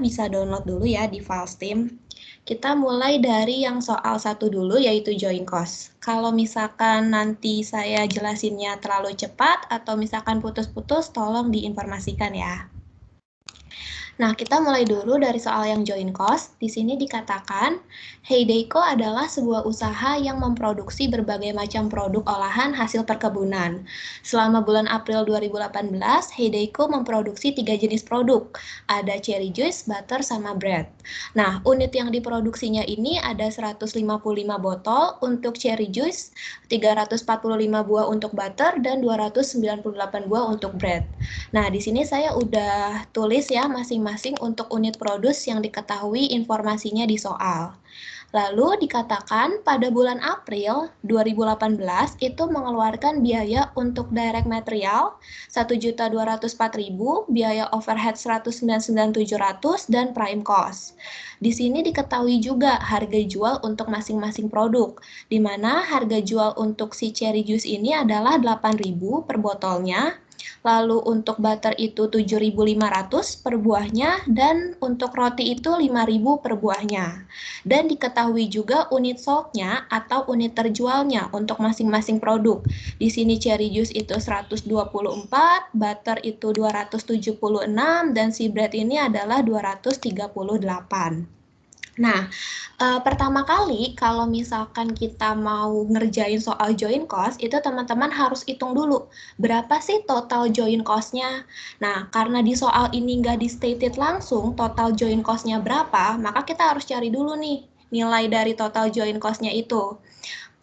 bisa download dulu ya di file Steam. Kita mulai dari yang soal 1 dulu, yaitu join cost. Kalau misalkan nanti saya jelasinnya terlalu cepat atau misalkan putus-putus, tolong diinformasikan ya. Nah, kita mulai dulu dari soal yang join cost. Di sini dikatakan, Heideiko adalah sebuah usaha yang memproduksi berbagai macam produk olahan hasil perkebunan. Selama bulan April 2018, Heideiko memproduksi 3 jenis produk. Ada cherry juice, butter, sama bread. Nah, unit yang diproduksinya ini ada 155 botol untuk cherry juice, 345 buah untuk butter, dan 298 buah untuk bread. Nah, di sini saya udah tulis ya masing-masing untuk unit produce yang diketahui informasinya di soal. Lalu dikatakan pada bulan April 2018 itu mengeluarkan biaya untuk direct material 1.204.000, biaya overhead 199.700 dan prime cost. Di sini diketahui juga harga jual untuk masing-masing produk, di mana harga jual untuk si cherry juice ini adalah 8.000 per botolnya. Lalu untuk butter itu 7.500 per buahnya, dan untuk roti itu 5.000 per buahnya. Dan diketahui juga unit sold-nya atau unit terjualnya untuk masing-masing produk. Di sini cherry juice itu 124, butter itu 276, dan si bread ini adalah 238. Nah, pertama kali kalau misalkan kita mau ngerjain soal join cost, itu teman-teman harus hitung dulu berapa sih total join cost-nya. Nah, karena di soal ini nggak di-stated langsung total join cost-nya berapa, maka kita harus cari dulu nih nilai dari total join cost-nya itu.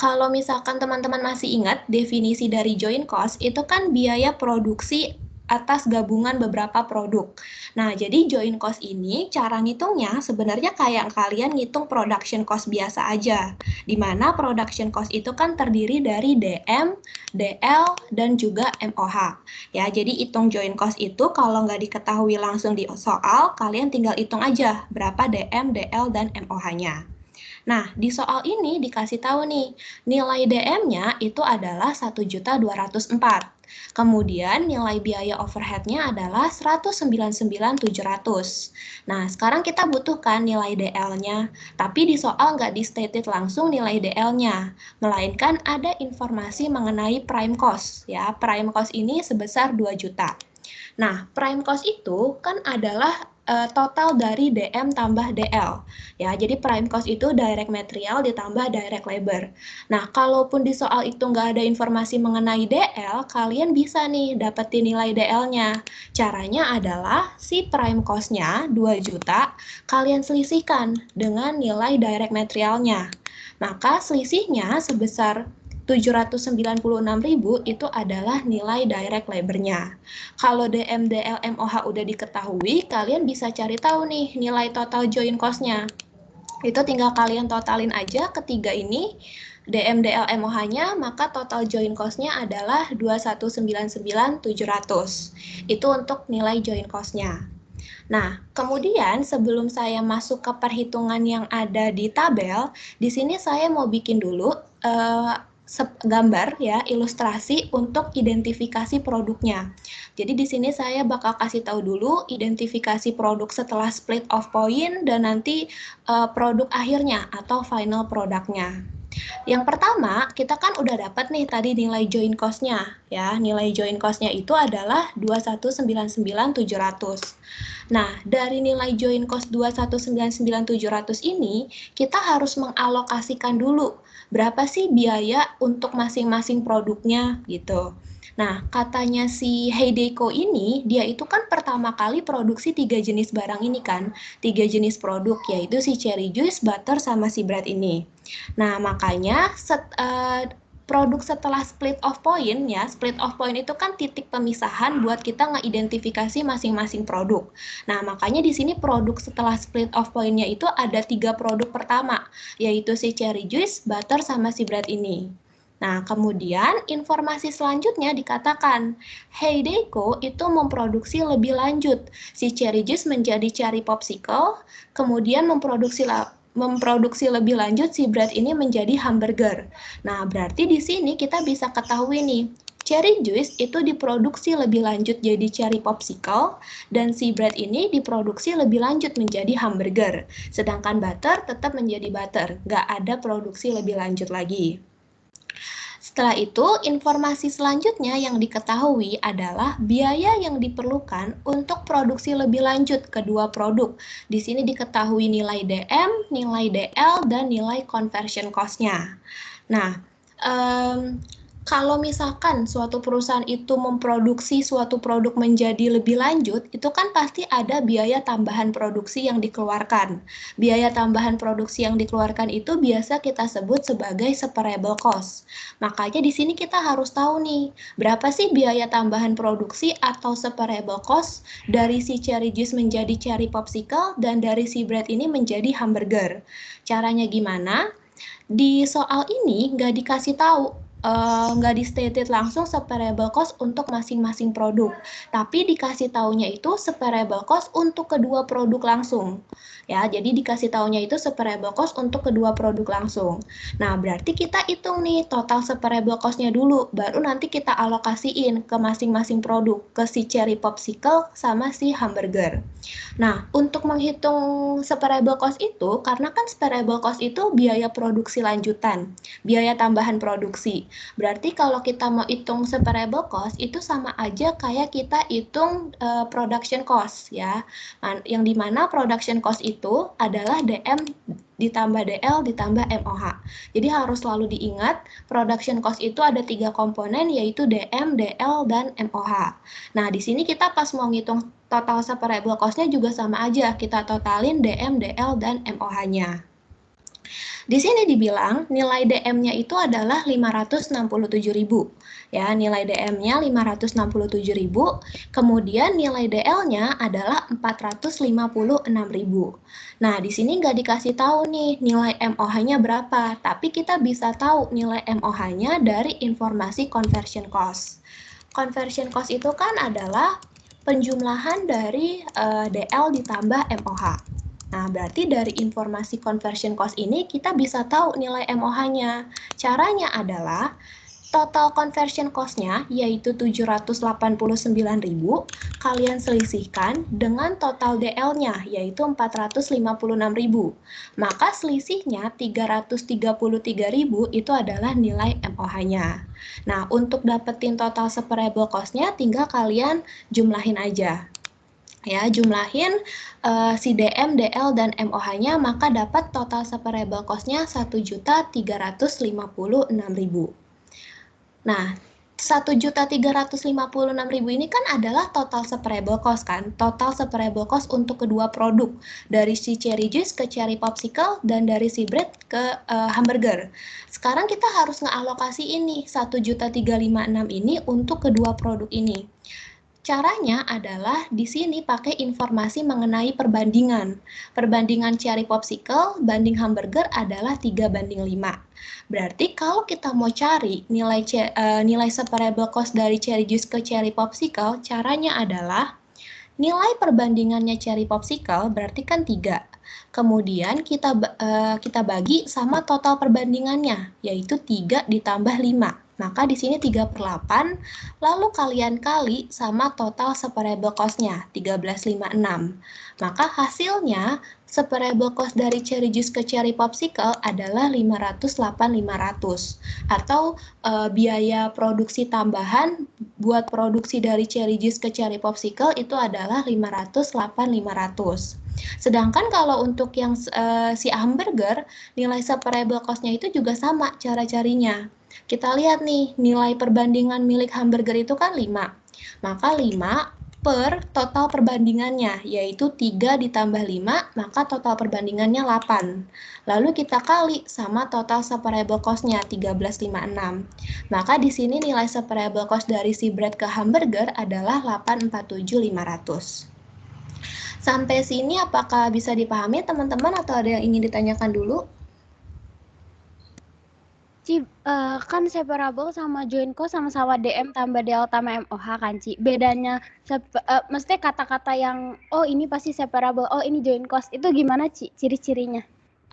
Kalau misalkan teman-teman masih ingat definisi dari join cost, itu kan biaya produksi atas gabungan beberapa produk. Nah, jadi join cost ini cara ngitungnya sebenarnya kayak kalian ngitung production cost biasa aja, di mana production cost itu kan terdiri dari DM, DL, dan juga MOH. Ya, jadi hitung join cost itu kalau nggak diketahui langsung di soal, kalian tinggal hitung aja berapa DM, DL, dan MOH-nya. Nah, di soal ini dikasih tahu nih, nilai DM-nya itu adalah 1.204. Kemudian nilai biaya overhead-nya adalah 199.700. Nah, sekarang kita butuhkan nilai DL-nya, tapi di soal nggak di-stated langsung nilai DL-nya, melainkan ada informasi mengenai prime cost. Ya, prime cost ini sebesar 2 juta. Nah, prime cost itu kan adalah total dari DM tambah DL. Ya, jadi prime cost itu direct material ditambah direct labor. Nah, kalaupun di soal itu nggak ada informasi mengenai DL, kalian bisa nih dapetin nilai DL-nya. Caranya adalah si prime cost-nya 2 juta, kalian selisihkan dengan nilai direct materialnya. Maka selisihnya sebesar 796.000 itu adalah nilai direct labor-nya. Kalau DM, DL, MOH udah diketahui, kalian bisa cari tahu nih nilai total join cost-nya. Itu tinggal kalian totalin aja ketiga ini, DM, DL, MOH-nya, maka total join cost-nya adalah 2.199.700. Itu untuk nilai join cost-nya. Nah, kemudian sebelum saya masuk ke perhitungan yang ada di tabel, di sini saya mau bikin dulu gambar ya, ilustrasi untuk identifikasi produknya. Jadi di sini saya bakal kasih tahu dulu identifikasi produk setelah split of point dan nanti produk akhirnya atau final produknya. Yang pertama, kita kan udah dapat nih tadi nilai join cost-nya ya. Nilai join cost-nya itu adalah 2.199.700. Nah, dari nilai join cost 2.199.700 ini, kita harus mengalokasikan dulu berapa sih biaya untuk masing-masing produknya gitu. Nah, katanya si Heideiko ini, dia itu kan pertama kali produksi 3 jenis barang ini kan, 3 jenis produk, yaitu si cherry juice, butter, sama si bread ini. Nah, makanya produk setelah split of point ya, split of point itu kan titik pemisahan buat kita ngeidentifikasi masing-masing produk. Nah, makanya di sini produk setelah split of point-nya itu ada 3 produk pertama, yaitu si cherry juice, butter, sama si bread ini. Nah, kemudian informasi selanjutnya dikatakan, Heideiko itu memproduksi lebih lanjut si cherry juice menjadi cherry popsicle, kemudian memproduksi lebih lanjut si bread ini menjadi hamburger. Nah, berarti di sini kita bisa ketahui nih, Cherry juice itu diproduksi lebih lanjut jadi cherry popsicle, dan si bread ini diproduksi lebih lanjut menjadi hamburger. Sedangkan butter tetap menjadi butter, nggak ada produksi lebih lanjut lagi. Setelah itu, informasi selanjutnya yang diketahui adalah biaya yang diperlukan untuk produksi lebih lanjut kedua produk. Di sini diketahui nilai DM, nilai DL, dan nilai conversion cost-nya. Nah, kalau misalkan suatu perusahaan itu memproduksi suatu produk menjadi lebih lanjut, itu kan pasti ada biaya tambahan produksi yang dikeluarkan. Biaya tambahan produksi yang dikeluarkan itu biasa kita sebut sebagai separable cost. Makanya di sini kita harus tahu nih, berapa sih biaya tambahan produksi atau separable cost dari si cherry juice menjadi cherry popsicle dan dari si bread ini menjadi hamburger. Caranya gimana? Di soal ini nggak dikasih tahu, nggak di-stated langsung separable cost untuk masing-masing produk, tapi dikasih taunya itu separable cost untuk kedua produk langsung. Ya, jadi dikasih taunya itu separable cost untuk kedua produk langsung. Nah, berarti kita hitung nih total separable cost-nya dulu, baru nanti kita alokasiin ke masing-masing produk, ke si cherry popsicle sama si hamburger. Nah, untuk menghitung separable cost itu, karena kan separable cost itu biaya produksi lanjutan, biaya tambahan produksi. Berarti kalau kita mau hitung separable cost, itu sama aja kayak kita hitung production cost ya. Yang dimana production cost itu adalah DM ditambah DL ditambah MOH. Jadi harus selalu diingat, production cost itu ada 3 komponen, yaitu DM, DL, dan MOH. Nah, di sini kita pas mau ngitung total separable cost-nya juga sama aja, kita totalin DM, DL, dan MOH-nya. Di sini dibilang nilai DM-nya itu adalah 567.000. Ya, nilai DM-nya 567.000, kemudian nilai DL-nya adalah 456.000. Nah, di sini nggak dikasih tahu nih nilai MOH-nya berapa, tapi kita bisa tahu nilai MOH-nya dari informasi conversion cost. Conversion cost itu kan adalah penjumlahan dari DL ditambah MOH. Nah, berarti dari informasi conversion cost ini kita bisa tahu nilai MOH-nya. Caranya adalah total conversion cost-nya yaitu 789.000 kalian selisihkan dengan total DL-nya yaitu 456.000. Maka selisihnya 333.000 itu adalah nilai MOH-nya. Nah, untuk dapetin total separable cost-nya tinggal kalian jumlahin aja. Ya, jumlahin si DM, DL, dan MOH-nya, maka dapat total separable cost-nya 1.356.000. Nah, 1.356.000 ini kan adalah total separable cost kan, total separable cost untuk kedua produk, dari si cherry juice ke cherry popsicle dan dari si bread ke hamburger. Sekarang kita harus ngealokasi ini 1.356 ini untuk kedua produk ini. Caranya adalah di sini pakai informasi mengenai perbandingan. Perbandingan cherry popsicle banding hamburger adalah 3:5. Berarti kalau kita mau cari nilai separable cost dari cherry juice ke cherry popsicle, caranya adalah nilai perbandingannya cherry popsicle berarti kan 3. Kemudian kita bagi sama total perbandingannya, yaitu 3 ditambah 5. Maka di sini 3/8, lalu kalian kali sama total separable cost-nya, 1356. Maka hasilnya, separable cost dari cherry juice ke cherry popsicle adalah 508.500. Atau biaya produksi tambahan buat produksi dari cherry juice ke cherry popsicle itu adalah 508.500. Sedangkan kalau untuk yang si hamburger, nilai separable cost-nya itu juga sama cara carinya. Kita lihat nih, nilai perbandingan milik hamburger itu kan 5. Maka 5 per total perbandingannya, yaitu 3 ditambah 5, maka total perbandingannya 8. Lalu kita kali sama total separable cost-nya, 1356. Maka di sini nilai separable cost dari si bread ke hamburger adalah 847.500. Sampai sini apakah bisa dipahami teman-teman atau ada yang ingin ditanyakan dulu? Ci, kan separable sama joint cost sama-sama DM tambah DL tambah MOH kan, Ci. Bedanya, maksudnya kata-kata yang, oh ini pasti separable, oh ini joint cost, itu gimana, Ci, ciri-cirinya?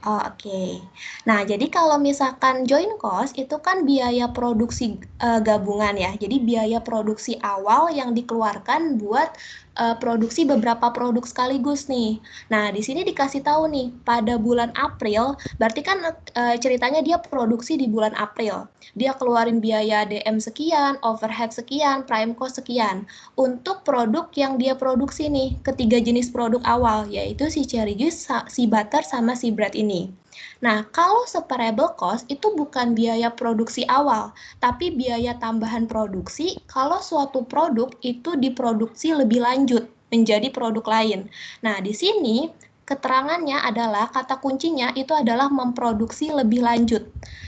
Oh, oke. Nah, jadi kalau misalkan joint cost itu kan biaya produksi gabungan ya. Jadi biaya produksi awal yang dikeluarkan buat produksi beberapa produk sekaligus nih. Nah, di sini dikasih tahu nih pada bulan April, berarti kan ceritanya dia produksi di bulan April. Dia keluarin biaya DM sekian, overhead sekian, prime cost sekian untuk produk yang dia produksi nih, ketiga jenis produk awal, yaitu si cherry juice, si butter, sama si bread ini. Nah, kalau separable cost itu bukan biaya produksi awal, tapi biaya tambahan produksi kalau suatu produk itu diproduksi lebih lanjut menjadi produk lain. Nah, di sini keterangannya adalah kata kuncinya itu adalah memproduksi lebih lanjut.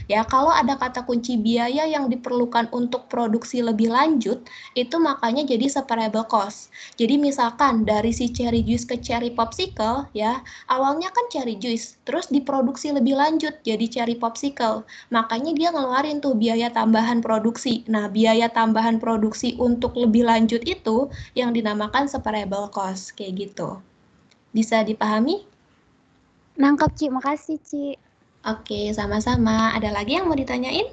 Ya, kalau ada kata kunci biaya yang diperlukan untuk produksi lebih lanjut, itu makanya jadi separable cost. Jadi misalkan dari si cherry juice ke cherry popsicle, ya, awalnya kan cherry juice, terus diproduksi lebih lanjut jadi cherry popsicle. Makanya dia ngeluarin tuh biaya tambahan produksi. Nah, biaya tambahan produksi untuk lebih lanjut itu yang dinamakan separable cost, kayak gitu. Bisa dipahami? Nangkep, Ci. Makasih, Ci. Oke, sama-sama. Ada lagi yang mau ditanyain?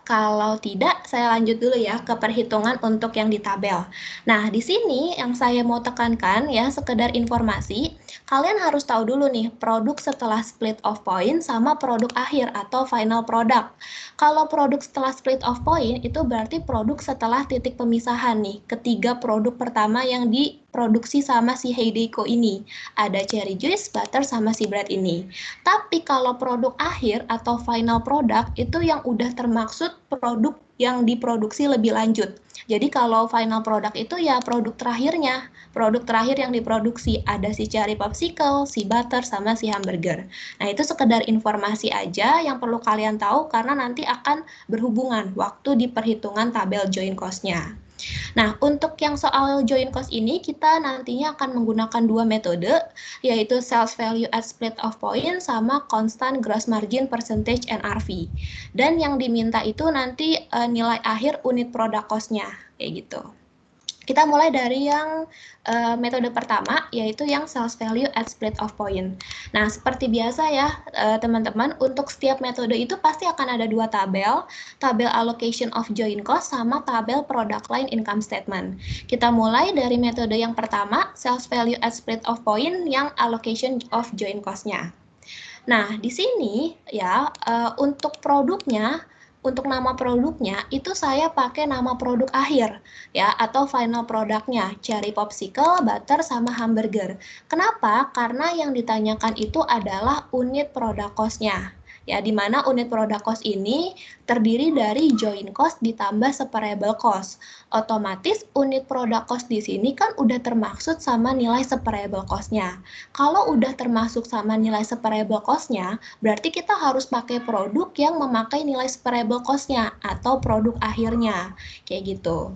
Kalau tidak, saya lanjut dulu ya ke perhitungan untuk yang di tabel. Nah, di sini yang saya mau tekankan ya, sekedar informasi, kalian harus tahu dulu nih, produk setelah split off point sama produk akhir atau final product. Kalau produk setelah split off point, itu berarti produk setelah titik pemisahan nih, ketiga produk pertama yang diproduksi sama si Heideiko ini. Ada cherry juice, butter, sama si bread ini. Tapi kalau produk akhir atau final product itu yang udah termaksud produk yang diproduksi lebih lanjut. Jadi kalau final product itu ya produk terakhirnya, produk terakhir yang diproduksi ada si cherry popsicle, si butter, sama si hamburger. Nah, itu sekedar informasi aja yang perlu kalian tahu karena nanti akan berhubungan waktu di perhitungan tabel joint cost-nya. Nah, untuk yang soal joint cost ini, kita nantinya akan menggunakan dua metode, yaitu sales value at split off point sama constant gross margin percentage NRV. Dan yang diminta itu nanti nilai akhir unit product cost-nya, kayak gitu. Kita mulai dari yang metode pertama, yaitu yang sales value at split off point. Nah, seperti biasa ya, teman-teman, untuk setiap metode itu pasti akan ada dua tabel, tabel allocation of joint cost sama tabel product line income statement. Kita mulai dari metode yang pertama, sales value at split off point, yang allocation of joint cost-nya. Nah, di sini ya, untuk produknya, untuk nama produknya itu saya pakai nama produk akhir ya atau final produknya cherry popsicle, butter, sama hamburger. Kenapa? Karena yang ditanyakan itu adalah unit produk cost-nya. Ya, di mana unit produk cost ini terdiri dari joint cost ditambah separable cost. Otomatis unit produk cost di sini kan udah termaksud sama nilai separable cost-nya. Kalau udah termasuk sama nilai separable cost-nya, berarti kita harus pakai produk yang memakai nilai separable cost-nya atau produk akhirnya, kayak gitu.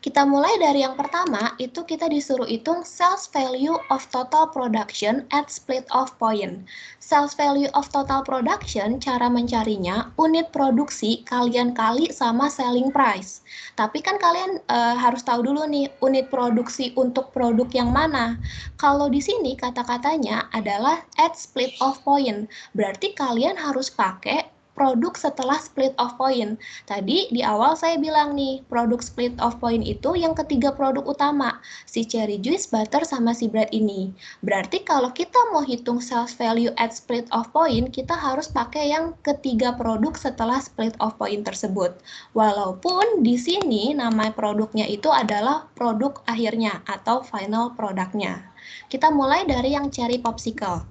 Kita mulai dari yang pertama, itu kita disuruh hitung sales value of total production at split off point. Sales value of total production, cara mencarinya, unit produksi kalian kali sama selling price. Tapi kan kalian harus tahu dulu nih, unit produksi untuk produk yang mana. Kalau di sini kata-katanya adalah at split off point, berarti kalian harus pakai produk setelah split off point. Tadi di awal saya bilang nih, produk split off point itu yang ketiga produk utama, si cherry juice, butter, sama si bread ini. Berarti kalau kita mau hitung sales value at split off point, kita harus pakai yang ketiga produk setelah split off point tersebut. Walaupun di sini nama produknya itu adalah produk akhirnya atau final produknya. Kita mulai dari yang cherry popsicle.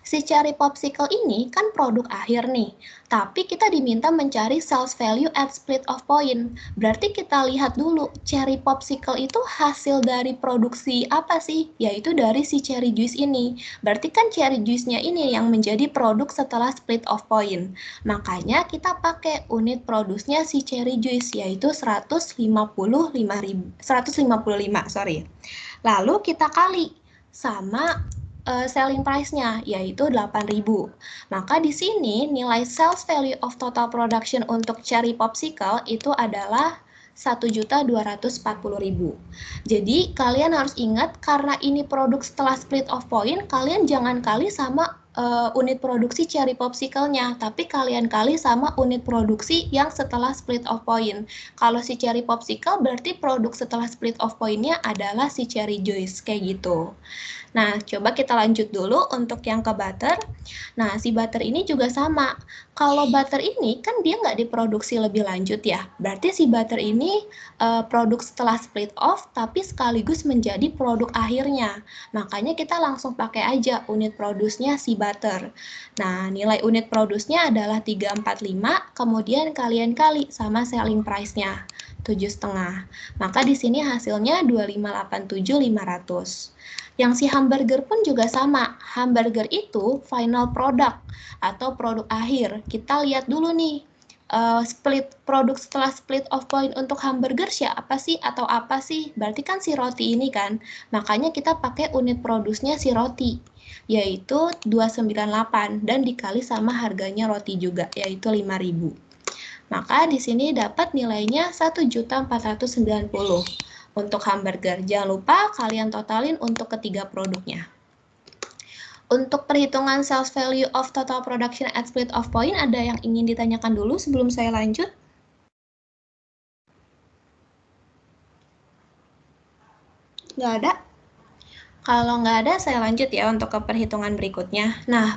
Si cherry popsicle ini kan produk akhir nih, tapi kita diminta mencari sales value at split off point. Berarti kita lihat dulu, cherry popsicle itu hasil dari produksi apa sih? Yaitu dari si cherry juice ini. Berarti kan cherry juice-nya ini yang menjadi produk setelah split off point. Makanya kita pakai unit produksinya si cherry juice, yaitu 155, sorry. Lalu kita kali sama selling price-nya, yaitu 8.000. Maka di sini nilai sales value of total production untuk cherry popsicle itu adalah 1.240.000. Jadi kalian harus ingat karena ini produk setelah split off point, kalian jangan kali sama unit produksi cherry popsicle-nya, tapi kalian kali sama unit produksi yang setelah split off point. Kalau si cherry popsicle berarti produk setelah split off point-nya adalah si cherry juice, kayak gitu. Nah, coba kita lanjut dulu untuk yang ke butter. Nah, si butter ini juga sama. Kalau butter ini kan dia nggak diproduksi lebih lanjut ya. Berarti si butter ini produk setelah split off, tapi sekaligus menjadi produk akhirnya. Makanya kita langsung pakai aja unit produsnya si butter. Nah, nilai unit produsnya adalah 345, kemudian kalian kali sama selling price-nya. 7,5. Maka di sini hasilnya 2587.500. Yang si hamburger pun juga sama. Hamburger itu final product atau produk akhir. Kita lihat dulu nih, produk setelah split off point untuk hamburger siapa sih atau apa sih? Berarti kan si roti ini kan. Makanya kita pakai unit produsnya si roti, yaitu 298 dan dikali sama harganya roti juga, yaitu 5.000. Maka di sini dapat nilainya 1.490. Untuk hamburger, jangan lupa kalian totalin untuk ketiga produknya. Untuk perhitungan sales value of total production at split off point, ada yang ingin ditanyakan dulu sebelum saya lanjut? Nggak ada? Kalau nggak ada, saya lanjut ya untuk ke perhitungan berikutnya. Nah,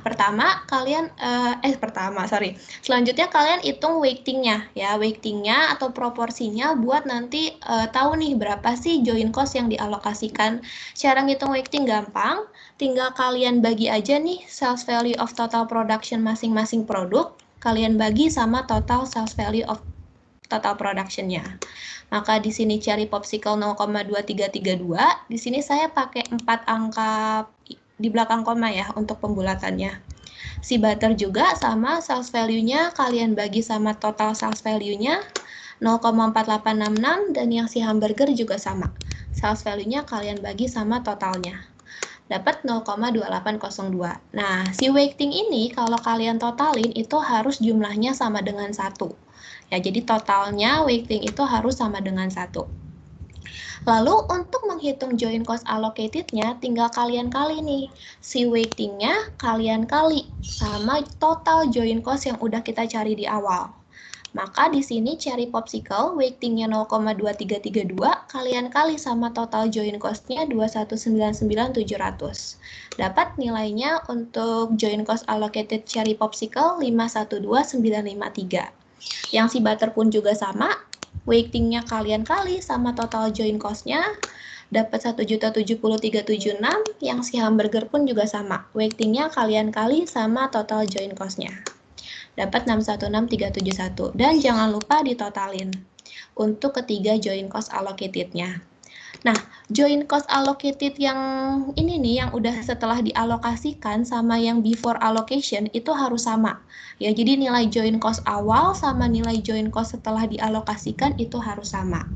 selanjutnya kalian hitung weightingnya ya, weightingnya atau proporsinya buat nanti tahu nih berapa sih joint cost yang dialokasikan. Cara ngitung weighting gampang, tinggal kalian bagi aja nih sales value of total production masing-masing produk, kalian bagi sama total sales value of total production-nya. Maka di sini cherry popsicle 0,2332, di sini saya pakai 4 angka di belakang koma ya untuk pembulatannya. Si butter juga sama sales value-nya kalian bagi sama total sales value-nya 0,4866 dan yang si hamburger juga sama. Sales value-nya kalian bagi sama totalnya. Dapat 0,2802. Nah, si weighting ini kalau kalian totalin itu harus jumlahnya sama dengan 1. Ya, jadi totalnya weighting itu harus sama dengan 1. Lalu untuk menghitung joint cost allocated-nya tinggal kalian kali nih. Si weighting-nya kalian kali sama total joint cost yang udah kita cari di awal. Maka di sini cherry popsicle weighting-nya 0,2332 kalian kali sama total joint cost-nya 2199700. Dapat nilainya untuk joint cost allocated cherry popsicle 512953. Yang si butter pun juga sama, weighting-nya kalian kali sama total joint cost-nya dapat 1.070.376. Yang si hamburger pun juga sama, weighting-nya kalian kali sama total joint cost-nya dapat 616.371. Dan jangan lupa ditotalin untuk ketiga joint cost allocated-nya. Nah, joint cost allocated yang ini nih, yang udah setelah dialokasikan sama yang before allocation itu harus sama. Ya, jadi nilai joint cost awal sama nilai joint cost setelah dialokasikan itu harus sama.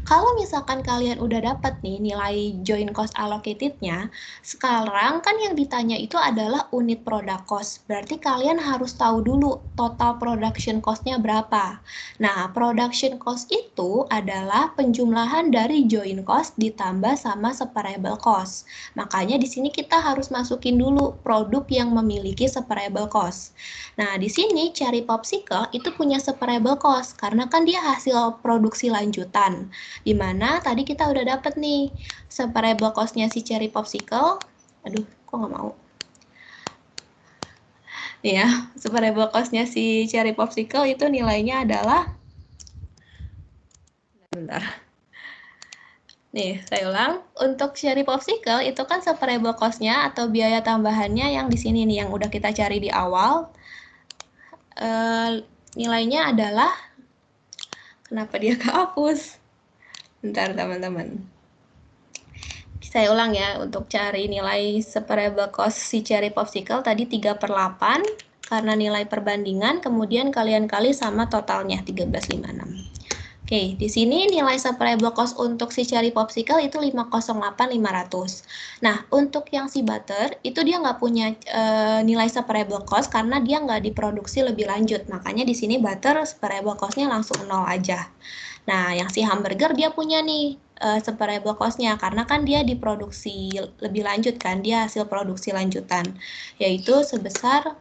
Kalau misalkan kalian udah dapat nih nilai joint cost allocated-nya, sekarang kan yang ditanya itu adalah unit product cost. Berarti kalian harus tahu dulu total production cost-nya berapa. Nah, production cost itu adalah penjumlahan dari joint cost ditambah sama separable cost. Makanya di sini kita harus masukin dulu produk yang memiliki separable cost. Nah, di sini cherry popsicle itu punya separable cost karena kan dia hasil produksi lanjutan. Dimana tadi kita udah dapet nih separable cost-nya si cherry popsicle. Aduh, kok nggak mau? Nih ya, separable cost-nya si cherry popsicle itu nilainya adalah, bentar. Nih, saya ulang. Untuk cherry popsicle itu kan separable cost-nya atau biaya tambahannya yang di sini nih yang udah kita cari di awal. Nilainya adalah, kenapa dia kehapus? Bentar teman-teman. Saya ulang ya, untuk cari nilai separable cost si cherry popsicle tadi 3/8 karena nilai perbandingan, kemudian kalian kali sama totalnya 1356. Oke, di sini nilai separable cost untuk si cherry popsicle itu 508.500. Nah, untuk yang si butter itu dia nggak punya nilai separable cost karena dia nggak diproduksi lebih lanjut. Makanya di sini butter separable cost-nya langsung 0 aja. Nah, yang si hamburger dia punya nih separable cost-nya, karena kan dia diproduksi lebih lanjut kan, dia hasil produksi lanjutan, yaitu sebesar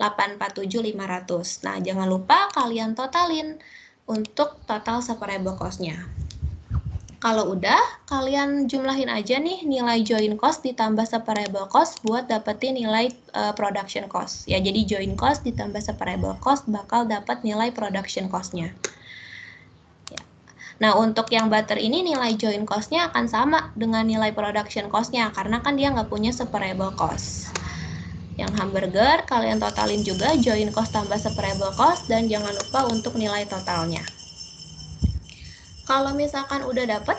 847.500. Nah, jangan lupa kalian totalin untuk total separable cost-nya. Kalau udah, kalian jumlahin aja nih nilai join cost ditambah separable cost buat dapetin nilai production cost. Ya, jadi join cost ditambah separable cost bakal dapat nilai production cost-nya. Ya. Nah, untuk yang butter ini nilai join cost-nya akan sama dengan nilai production cost-nya, karena kan dia nggak punya separable cost. Yang hamburger, kalian totalin juga join cost tambah separable cost, dan jangan lupa untuk nilai totalnya. Kalau misalkan udah dapet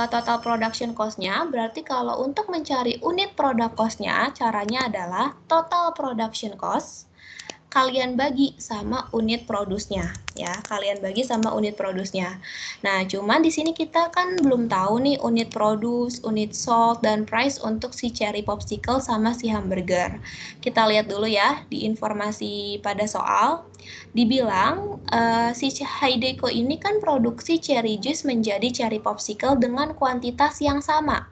total production cost-nya, berarti kalau untuk mencari unit product cost-nya, caranya adalah total production cost kalian bagi sama unit produce-nya, ya. Kalian bagi sama unit produce-nya. Nah, cuman di sini kita kan belum tahu nih unit produce, unit sold, dan price untuk si cherry popsicle sama si hamburger. Kita lihat dulu ya di informasi pada soal. Dibilang si Haideko ini kan produksi cherry juice menjadi cherry popsicle dengan kuantitas yang sama.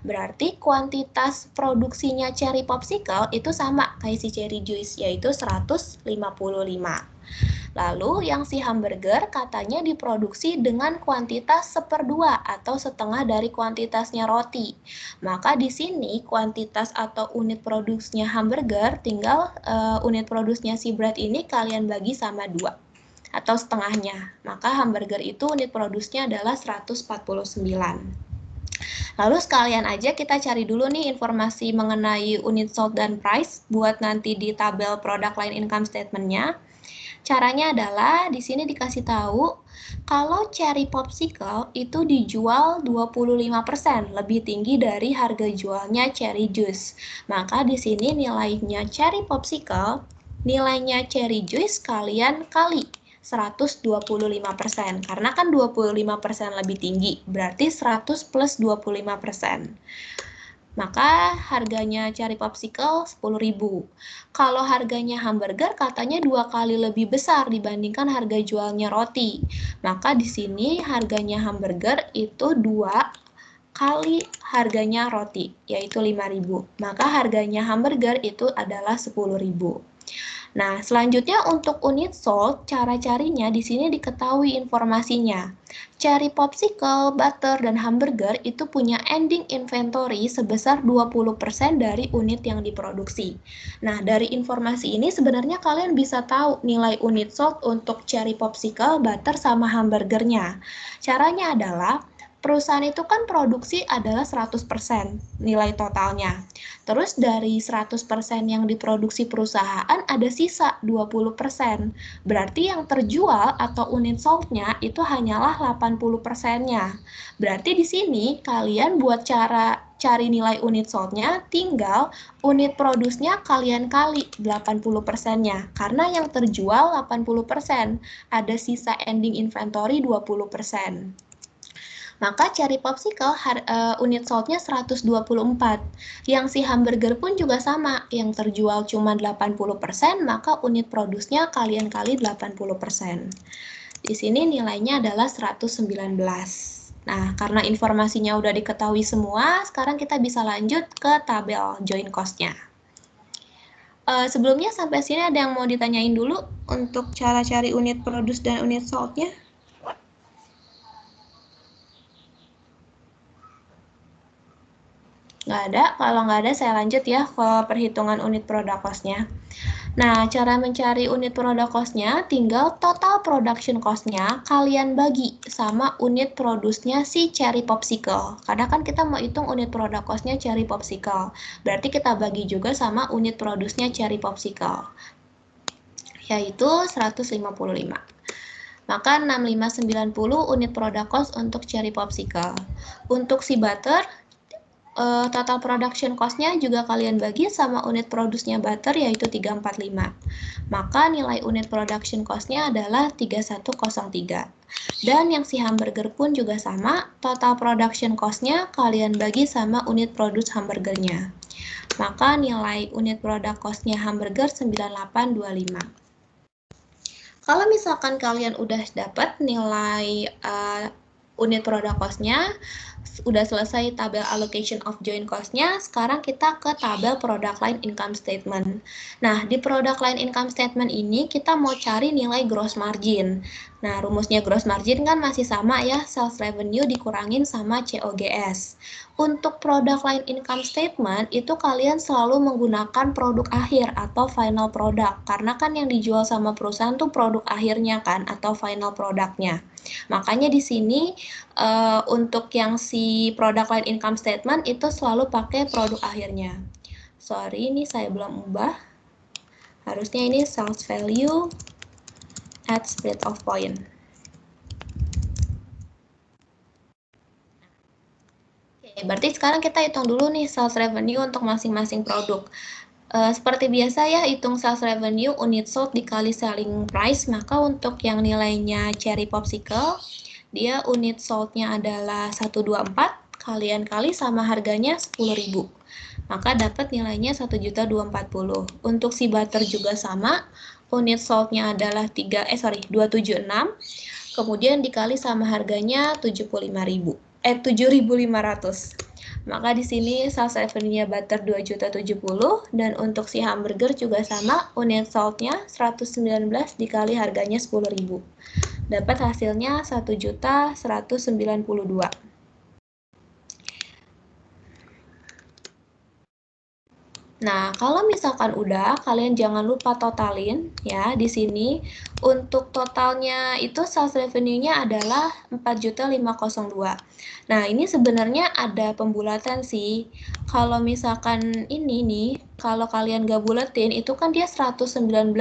Berarti kuantitas produksinya cherry popsicle itu sama kayak si cherry juice, yaitu 155. Lalu yang si hamburger katanya diproduksi dengan kuantitas 1/2 atau setengah dari kuantitasnya roti. Maka di sini kuantitas atau unit produksinya hamburger tinggal unit produksinya si bread ini kalian bagi sama 2 atau setengahnya. Maka hamburger itu unit produksinya adalah 149. Lalu sekalian aja kita cari dulu nih informasi mengenai unit sold dan price buat nanti di tabel product line income statement-nya. Caranya adalah di sini dikasih tahu kalau cherry popsicle itu dijual 25% lebih tinggi dari harga jualnya cherry juice. Maka di sini nilainya cherry popsicle, nilainya cherry juice kalian kali 125%, karena kan 25% lebih tinggi, berarti 100 plus 25%. Maka harganya cherry popsicle 10.000. Kalau harganya hamburger katanya 2 kali lebih besar dibandingkan harga jualnya roti. Maka di sini harganya hamburger itu 2 kali harganya roti, yaitu 5.000. Maka harganya hamburger itu adalah 10.000. Nah, selanjutnya untuk unit sold, cara carinya di sini diketahui informasinya. Cherry popsicle, butter, dan hamburger itu punya ending inventory sebesar 20% dari unit yang diproduksi. Nah, dari informasi ini sebenarnya kalian bisa tahu nilai unit sold untuk cherry popsicle, butter, sama hamburgernya. Caranya adalah perusahaan itu kan produksi adalah 100% nilai totalnya. Terus dari 100% yang diproduksi perusahaan ada sisa 20%. Berarti yang terjual atau unit sold-nya itu hanyalah 80%-nya. Berarti di sini kalian buat cara cari nilai unit sold-nya tinggal unit produce-nya kalian kali 80%-nya. Karena yang terjual 80%, ada sisa ending inventory 20%. Maka cherry popsicle unit sold-nya 124. Yang si hamburger pun juga sama, yang terjual cuma 80%, maka unit produce-nya kalian kali 80%. Di sini nilainya adalah 119. Nah, karena informasinya udah diketahui semua, sekarang kita bisa lanjut ke tabel join cost-nya. Sebelumnya sampai sini ada yang mau ditanyain dulu untuk cara cari unit produce dan unit sold-nya? Nggak ada. Kalau nggak ada, saya lanjut ya ke perhitungan unit product cost-nya. Nah, cara mencari unit product cost-nya, tinggal total production cost-nya kalian bagi sama unit produce-nya si cherry popsicle. Karena kan kita mau hitung unit product cost-nya cherry popsicle. Berarti kita bagi juga sama unit produce-nya cherry popsicle, yaitu 155. Maka 6590 unit product cost untuk cherry popsicle. Untuk si butter, total production cost-nya juga kalian bagi sama unit produce-nya butter, yaitu 345. Maka nilai unit production cost-nya adalah 3103. Dan yang si hamburger pun juga sama, total production cost-nya kalian bagi sama unit produce hamburgernya. Maka nilai unit product cost-nya hamburger 9825. Kalau misalkan kalian udah dapat nilai unit product cost-nya, udah selesai tabel allocation of joint cost-nya, sekarang kita ke tabel product line income statement. Nah, di product line income statement ini kita mau cari nilai gross margin. Nah, rumusnya gross margin kan masih sama ya, sales revenue dikurangin sama COGS. Untuk product line income statement, itu kalian selalu menggunakan produk akhir atau final product, karena kan yang dijual sama perusahaan tuh produk akhirnya kan, atau final produknya. Makanya di sini untuk yang si product line income statement itu selalu pakai produk akhirnya. Sorry, ini saya belum ubah. Harusnya ini sales value at split of point. Oke, berarti sekarang kita hitung dulu nih sales revenue untuk masing-masing produk. Seperti biasa ya, hitung sales revenue unit sold dikali selling price, maka untuk yang nilainya cherry popsicle, dia unit sold-nya adalah 124, kalian kali sama harganya 10.000. Maka dapat nilainya 1.240. Untuk si butter juga sama, unit sold-nya adalah 276, kemudian dikali sama harganya 7.500. Maka di sini sales revenue-nya butter 2.070 dan untuk si hamburger juga sama, unit sold-nya 119 dikali harganya 10.000. Dapat hasilnya 1.192. Nah, kalau misalkan udah, kalian jangan lupa totalin ya di sini. Untuk totalnya itu sales revenue-nya adalah 4.502. Nah, ini sebenarnya ada pembulatan sih. Kalau misalkan ini nih, kalau kalian gak buletin, itu kan dia 119,2.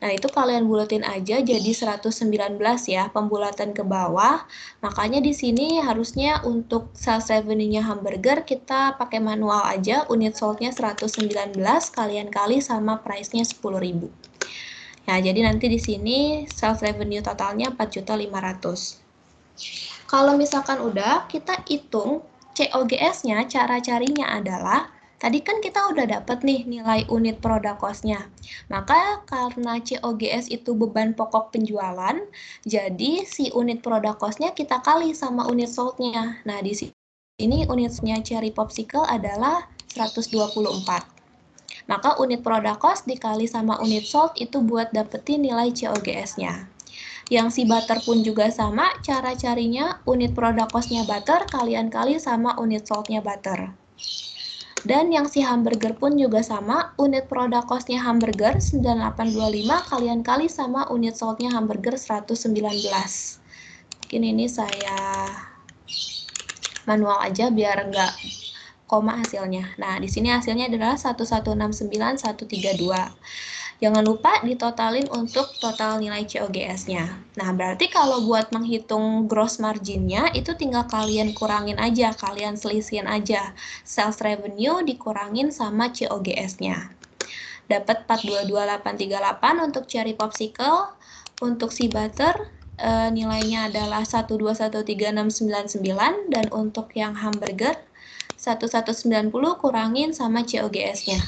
Nah, itu kalian buletin aja jadi 119 ya, pembulatan ke bawah. Makanya di sini harusnya untuk sales revenue-nya hamburger kita pakai manual aja, unit sold-nya 119 kalian kali sama price-nya 10.000. Ya, jadi nanti di sini sales revenue totalnya 4.500. Kalau misalkan udah, kita hitung COGS-nya, cara carinya adalah tadi kan kita udah dapat nih nilai unit product cost-nya. Maka karena COGS itu beban pokok penjualan, jadi si unit product cost-nya kita kali sama unit sold-nya. Nah, di sini unitnya cherry popsicle adalah 124. Maka unit product cost dikali sama unit sold itu buat dapetin nilai COGS-nya. Yang si butter pun juga sama, cara carinya unit product cost-nya butter kalian kali sama unit sold-nya butter. Dan yang si hamburger pun juga sama, unit product cost-nya hamburger 9825 kalian kali sama unit sold-nya hamburger 119. Mungkin ini saya manual aja biar nggak koma hasilnya. Nah, di sini hasilnya adalah 1169132. Jangan lupa ditotalin untuk total nilai COGS-nya. Nah, berarti kalau buat menghitung gross margin-nya, itu tinggal kalian kurangin aja, kalian selisihin aja. Sales revenue dikurangin sama COGS-nya. Dapat 422838 untuk cherry popsicle. Untuk si butter, nilainya adalah 1213699. Dan untuk yang hamburger, 1190 kurangin sama COGS-nya.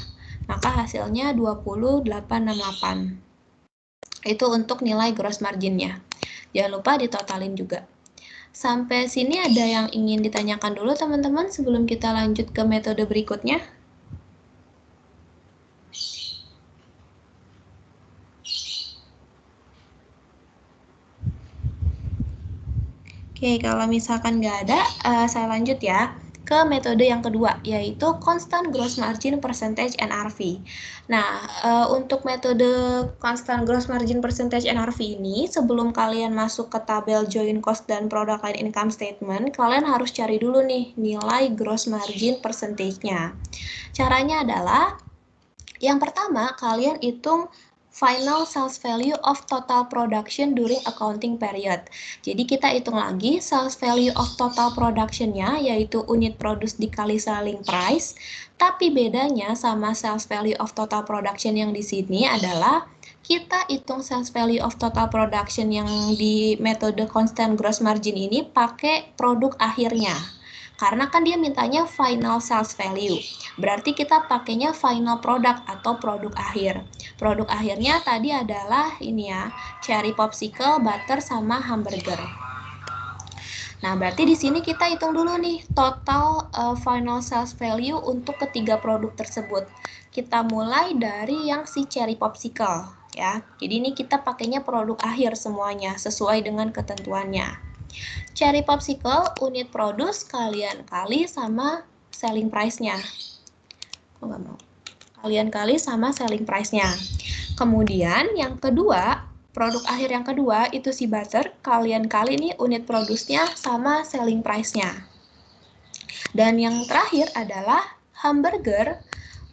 Maka hasilnya 2868. Itu untuk nilai gross margin-nya. Jangan lupa ditotalin juga. Sampai sini ada yang ingin ditanyakan dulu teman-teman sebelum kita lanjut ke metode berikutnya? Oke, kalau misalkan nggak ada, saya lanjut ya ke metode yang kedua, yaitu constant gross margin percentage NRV. Nah, untuk metode constant gross margin percentage NRV ini, sebelum kalian masuk ke tabel joint cost dan product line income statement, kalian harus cari dulu nih nilai gross margin percentage-nya. Caranya adalah, yang pertama, kalian hitung final sales value of total production during accounting period. Jadi kita hitung lagi sales value of total production-nya, yaitu unit produce dikali selling price. Tapi bedanya sama sales value of total production yang di sini adalah kita hitung sales value of total production yang di metode constant gross margin ini pakai produk akhirnya. Karena kan dia mintanya final sales value. Berarti kita pakainya final product atau produk akhir. Produk akhirnya tadi adalah ini ya, cherry popsicle, butter, sama hamburger. Nah, berarti di sini kita hitung dulu nih total final sales value untuk ketiga produk tersebut. Kita mulai dari yang si cherry popsicle ya. Jadi ini kita pakainya produk akhir semuanya sesuai dengan ketentuannya. Cherry popsicle unit produce kalian kali sama selling price-nya. Kalian kali sama selling price-nya. Kemudian yang kedua, produk akhir yang kedua itu si butter, kalian kali nih unit produce-nya sama selling price-nya. Dan yang terakhir adalah hamburger,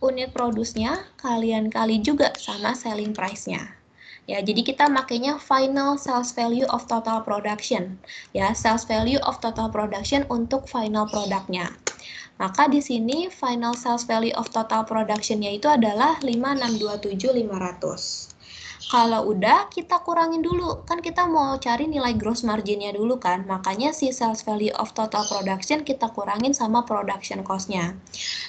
unit produce-nya kalian kali juga sama selling price-nya. Ya, jadi kita makainya final sales value of total production. Ya, sales value of total production untuk final produknya. Maka di sini final sales value of total production-nya itu adalah 5.627.500. Kalau udah, kita kurangin dulu. Kan kita mau cari nilai gross margin-nya dulu kan. Makanya si sales value of total production kita kurangin sama production cost-nya.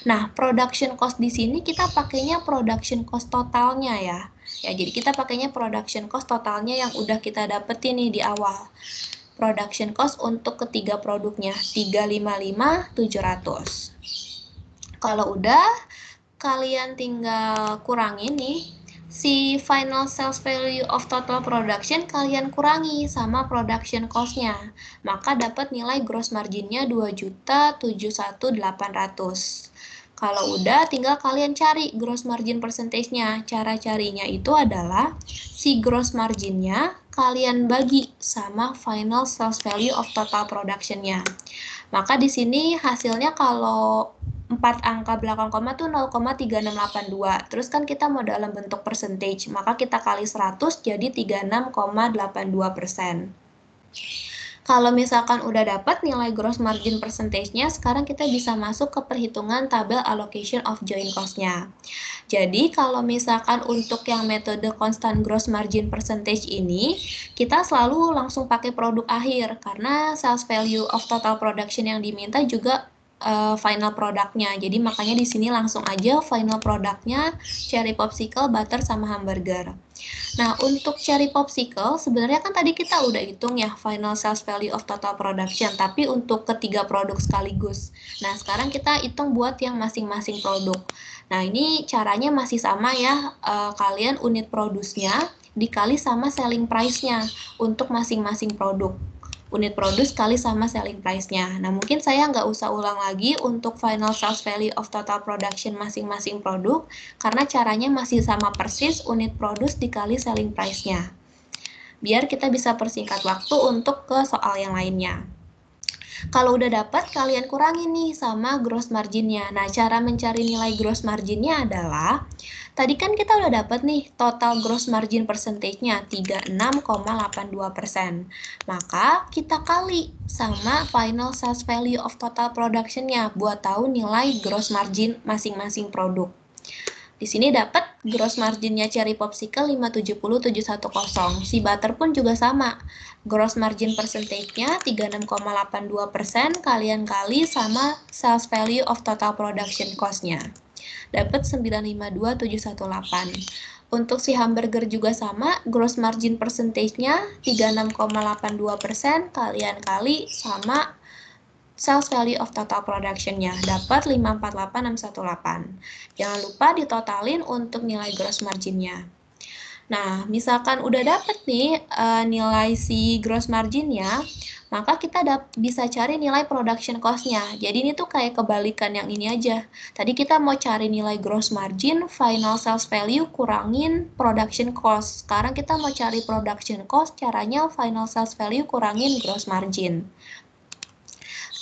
Nah, production cost di sini kita pakainya production cost totalnya ya. Ya, jadi kita pakainya production cost totalnya yang udah kita dapetin nih di awal. Production cost untuk ketiga produknya 355.700. Kalau udah, kalian tinggal kurangin nih si final sales value of total production kalian kurangi sama production cost-nya. Maka dapat nilai gross margin-nya 2.071.800. Kalau udah, tinggal kalian cari gross margin percentage-nya. Cara carinya itu adalah si gross margin-nya kalian bagi sama final sales value of total production-nya. Maka di sini hasilnya kalau 4 angka belakang koma tuh 0,3682. Terus kan kita mau dalam bentuk percentage, maka kita kali 100 jadi 36,82%. Kalau misalkan udah dapat nilai gross margin percentage-nya, sekarang kita bisa masuk ke perhitungan tabel allocation of joint cost-nya. Jadi kalau misalkan untuk yang metode constant gross margin percentage ini, kita selalu langsung pakai produk akhir karena sales value of total production yang diminta juga final produknya. Jadi makanya di sini langsung aja final produknya cherry popsicle, butter, sama hamburger. Nah, untuk cherry popsicle sebenarnya kan tadi kita udah hitung ya final sales value of total production, tapi untuk ketiga produk sekaligus. Nah, sekarang kita hitung buat yang masing-masing produk. Nah, ini caranya masih sama ya, kalian unit produce-nya dikali sama selling price-nya untuk masing-masing produk. Unit produce kali sama selling price-nya. Nah, mungkin saya nggak usah ulang lagi untuk final sales value of total production masing-masing produk, karena caranya masih sama persis unit produce dikali selling price-nya. Biar kita bisa persingkat waktu untuk ke soal yang lainnya. Kalau udah dapat, kalian kurangin nih sama gross margin-nya. Nah, cara mencari nilai gross margin-nya adalah tadi kan kita udah dapat nih total gross margin percentage-nya 36,82%. Maka kita kali sama final sales value of total production-nya buat tahu nilai gross margin masing-masing produk. Di sini dapat gross marginnya cherry popsicle 570.710. Si butter pun juga sama. Gross margin percentage-nya 36,82%, kalian kali sama sales value of total production cost-nya. Dapat 952.718. Untuk si hamburger juga sama, gross margin percentage-nya 36,82%, kalian kali sama sales value of total production-nya, dapat 548.618. Jangan lupa ditotalin untuk nilai gross margin-nya. Nah, misalkan udah dapet nih nilai si gross margin-nya, maka kita bisa cari nilai production cost-nya. Jadi ini tuh kayak kebalikan yang ini aja. Tadi kita mau cari nilai gross margin, final sales value kurangin production cost. Sekarang kita mau cari production cost, caranya final sales value kurangin gross margin.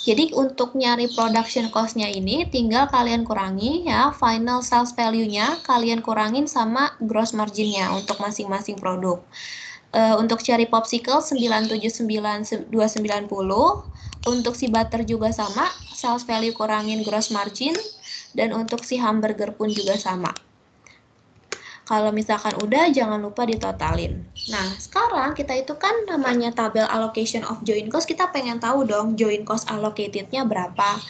Jadi untuk nyari production cost-nya ini tinggal kalian kurangi ya final sales value-nya kalian kurangin sama gross margin-nya untuk masing-masing produk. Untuk cherry popsicle 979.290, untuk si butter juga sama, sales value kurangin gross margin, dan untuk si hamburger pun juga sama. Kalau misalkan udah, jangan lupa ditotalin. Nah, sekarang kita itu kan namanya tabel allocation of joint cost, kita pengen tahu dong joint cost allocatednya berapa.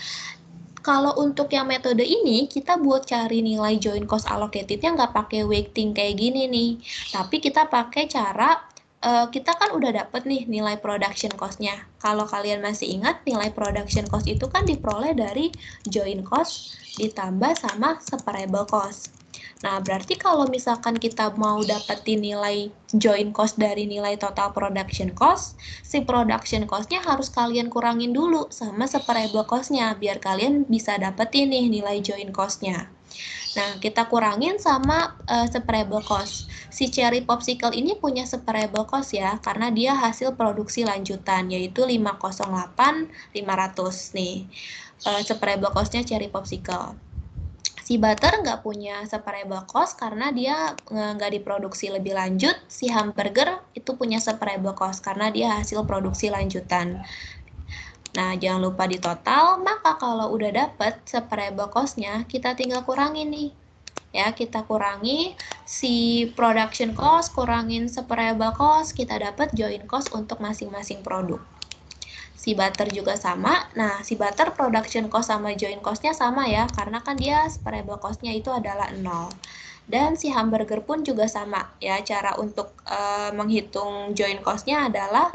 Kalau untuk yang metode ini, kita buat cari nilai joint cost allocatednya nggak pakai weighting kayak gini nih. Tapi kita pakai cara, kita kan udah dapet nih nilai production cost-nya. Kalau kalian masih ingat, nilai production cost itu kan diperoleh dari joint cost ditambah sama separable cost. Nah, berarti kalau misalkan kita mau dapetin nilai joint cost dari nilai total production cost, si production cost-nya harus kalian kurangin dulu sama separable cost-nya, biar kalian bisa dapetin nih nilai joint cost-nya. Nah, kita kurangin sama separable cost. Si cherry popsicle ini punya separable cost ya, karena dia hasil produksi lanjutan, yaitu 508.500 nih. Separable cost-nya cherry popsicle. Si butter nggak punya separable cost karena dia nggak diproduksi lebih lanjut. Si hamburger itu punya separable cost karena dia hasil produksi lanjutan. Nah, jangan lupa di total, maka kalau udah dapet separable cost-nya, kita tinggal kurangin nih. Ya, kita kurangi si production cost, kurangin separable cost, kita dapat joint cost untuk masing-masing produk. Si butter juga sama. Nah, si butter production cost sama joint cost-nya sama ya, karena kan dia separable cost-nya itu adalah 0. Dan si hamburger pun juga sama ya, cara untuk menghitung joint cost-nya adalah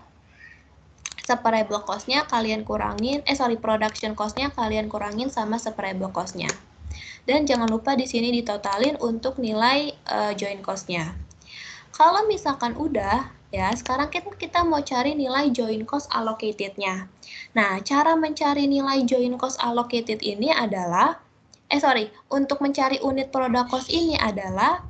separable cost-nya kalian kurangin, production cost-nya kalian kurangin sama separable cost-nya. Dan jangan lupa di sini ditotalin untuk nilai joint cost-nya. Kalau misalkan udah, ya sekarang kita mau cari nilai joint cost allocated-nya. Nah, cara mencari nilai joint cost allocated ini adalah, untuk mencari unit product cost ini adalah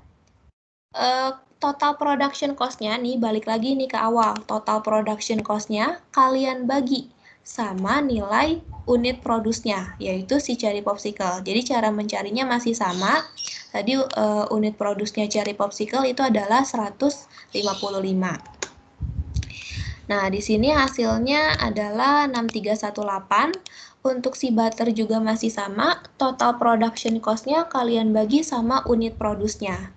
total production cost-nya nih, balik lagi nih ke awal. Total production cost-nya kalian bagi sama nilai unit produce-nya, yaitu si cherry popsicle. Jadi cara mencarinya masih sama. Tadi unit produce-nya cherry popsicle itu adalah 155. Nah, di sini hasilnya adalah 6318. Untuk si butter juga masih sama. Total production cost-nya kalian bagi sama unit produce-nya.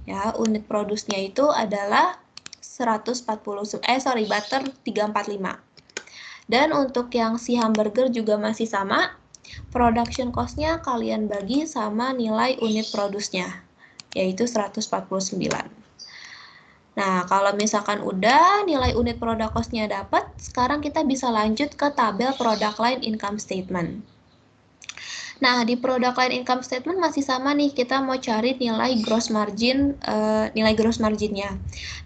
Ya, unit produce-nya itu adalah 140, butter 345. Dan untuk yang si hamburger juga masih sama, production cost-nya kalian bagi sama nilai unit produce-nya, yaitu 149. Nah, kalau misalkan udah nilai unit product cost-nya dapat, sekarang kita bisa lanjut ke tabel product line income statement. Nah, di product line income statement masih sama nih, kita mau cari nilai gross margin-nya.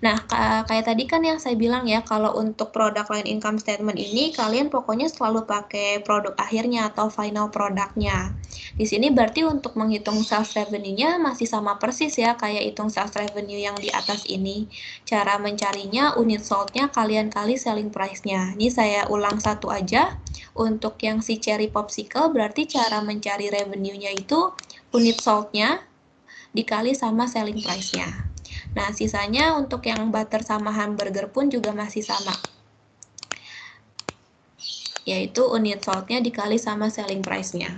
Nah, kayak tadi kan yang saya bilang ya, kalau untuk product line income statement ini kalian pokoknya selalu pakai produk akhirnya atau final product-nya. Di sini berarti untuk menghitung sales revenue-nya masih sama persis ya, kayak hitung sales revenue yang di atas ini. Cara mencarinya unit sold-nya kalian kali selling price-nya. Ini saya ulang satu aja. Untuk yang si cherry popsicle berarti cara mencari revenue-nya itu unit sold-nya dikali sama selling price-nya. Nah, sisanya untuk yang butter sama hamburger pun juga masih sama, yaitu unit sold-nya dikali sama selling price-nya.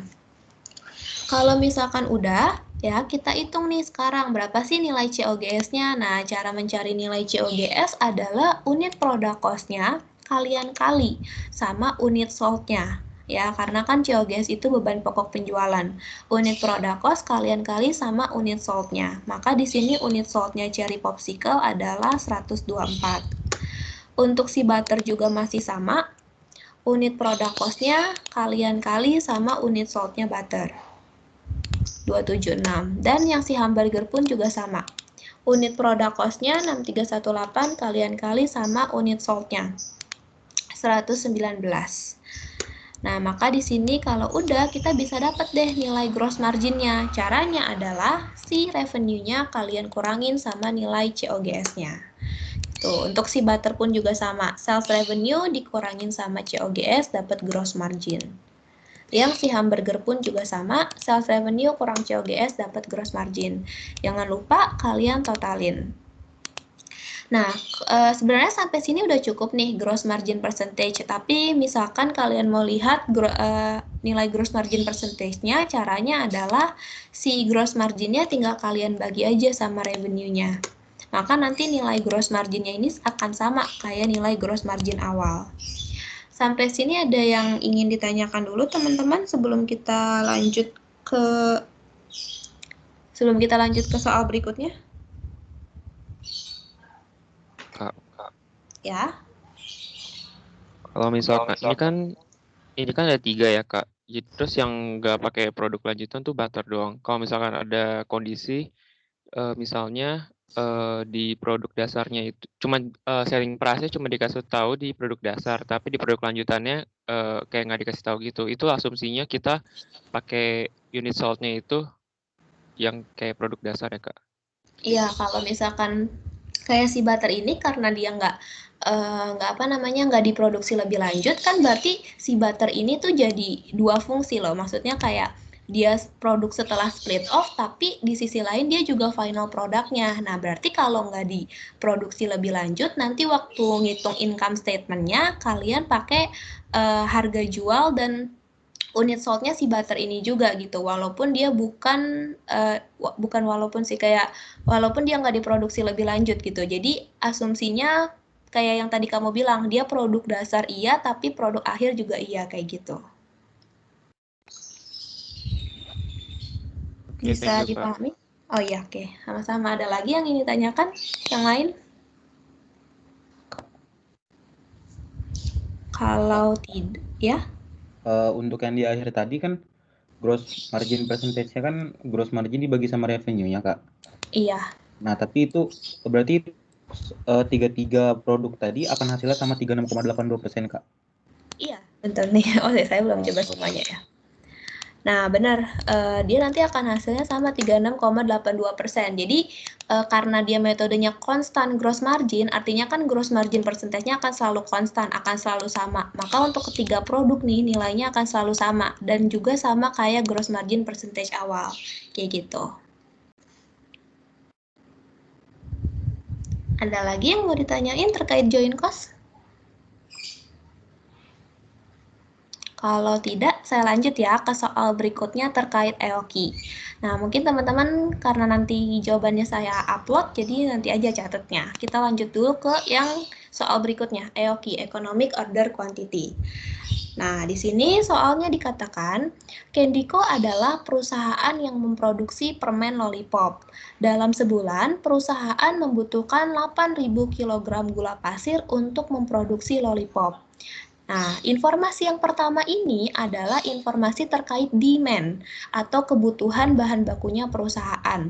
Kalau misalkan udah, ya kita hitung nih sekarang berapa sih nilai COGS-nya. Nah, cara mencari nilai COGS adalah unit product cost-nya kalian kali sama unit sold-nya. Ya, karena kan COGS itu beban pokok penjualan. Unit product cost kalian kali sama unit sold-nya. Maka di sini unit sold-nya cherry popsicle adalah 124. Untuk si butter juga masih sama. Unit product cost-nya kalian kali sama unit sold-nya butter. 276. Dan yang si hamburger pun juga sama. Unit product cost-nya 6318 kalian kali sama unit sold-nya. 119. Nah, maka di sini kalau udah kita bisa dapat deh nilai gross margin-nya. Caranya adalah si revenue-nya kalian kurangin sama nilai COGS-nya. Tuh, untuk si butter pun juga sama. Sales revenue dikurangin sama COGS dapat gross margin. Yang si hamburger pun juga sama, sales revenue kurang COGS dapat gross margin. Jangan lupa kalian totalin. Nah, sebenarnya sampai sini udah cukup nih gross margin percentage. Tapi misalkan kalian mau lihat nilai gross margin percentage-nya, caranya adalah si gross margin-nya tinggal kalian bagi aja sama revenue-nya. Maka nanti nilai gross marginnya ini akan sama kayak nilai gross margin awal. Sampai sini ada yang ingin ditanyakan dulu teman-teman sebelum kita lanjut ke soal berikutnya? Kak, Ya. kalau misalkan ini kan ada 3 ya, Kak. Terus yang nggak pakai produk lanjutan tuh barter doang. Kalau misalkan ada kondisi, misalnya, di produk dasarnya itu cuman, selling price-nya cuma dikasih tahu di produk dasar, tapi di produk lanjutannya, kayak nggak dikasih tahu gitu. Itu asumsinya kita pakai unit sold-nya itu yang kayak produk dasar ya, Kak? Iya, kalau misalkan kayak si butter ini karena dia nggak diproduksi lebih lanjut kan berarti si butter ini tuh jadi dua fungsi loh. Maksudnya kayak dia produk setelah split off tapi di sisi lain dia juga final produknya. Nah, berarti kalau nggak diproduksi lebih lanjut nanti waktu ngitung income statement-nya kalian pakai harga jual dan unit sold-nya si butter ini juga gitu walaupun dia walaupun dia nggak diproduksi lebih lanjut gitu jadi asumsinya kayak yang tadi kamu bilang dia produk dasar iya tapi produk akhir juga iya kayak gitu. Oke, Bisa thank you, Kak. dipahami? Oh iya, oke, sama-sama. Ada lagi yang ingin ditanyakan yang lain? Kalau tidak ya. Untuk yang di akhir tadi kan gross margin percentage-nya kan gross margin dibagi sama revenue-nya, Kak. Iya. Nah, tapi itu berarti tiga produk tadi akan hasilnya sama 36,82%, Kak. Iya, betul nih. Oh, saya belum coba semuanya ya. Nah, benar, dia nanti akan hasilnya sama 36,82%. Jadi, karena dia metodenya konstan gross margin, artinya kan gross margin persentasenya akan selalu konstan, akan selalu sama. Maka untuk ketiga produk nih, nilainya akan selalu sama, dan juga sama kayak gross margin percentage awal, kayak gitu. Ada lagi yang mau ditanyain terkait joint cost? Kalau tidak, saya lanjut ya ke soal berikutnya terkait EOKI. Nah, mungkin teman-teman karena nanti jawabannya saya upload, jadi nanti aja catatnya. Kita lanjut dulu ke yang soal berikutnya, EOKI, Economic Order Quantity. Nah, di sini soalnya dikatakan, Kendico adalah perusahaan yang memproduksi permen lollipop. Dalam sebulan, perusahaan membutuhkan 8.000 kg gula pasir untuk memproduksi lollipop. Nah, informasi yang pertama ini adalah informasi terkait demand atau kebutuhan bahan bakunya perusahaan.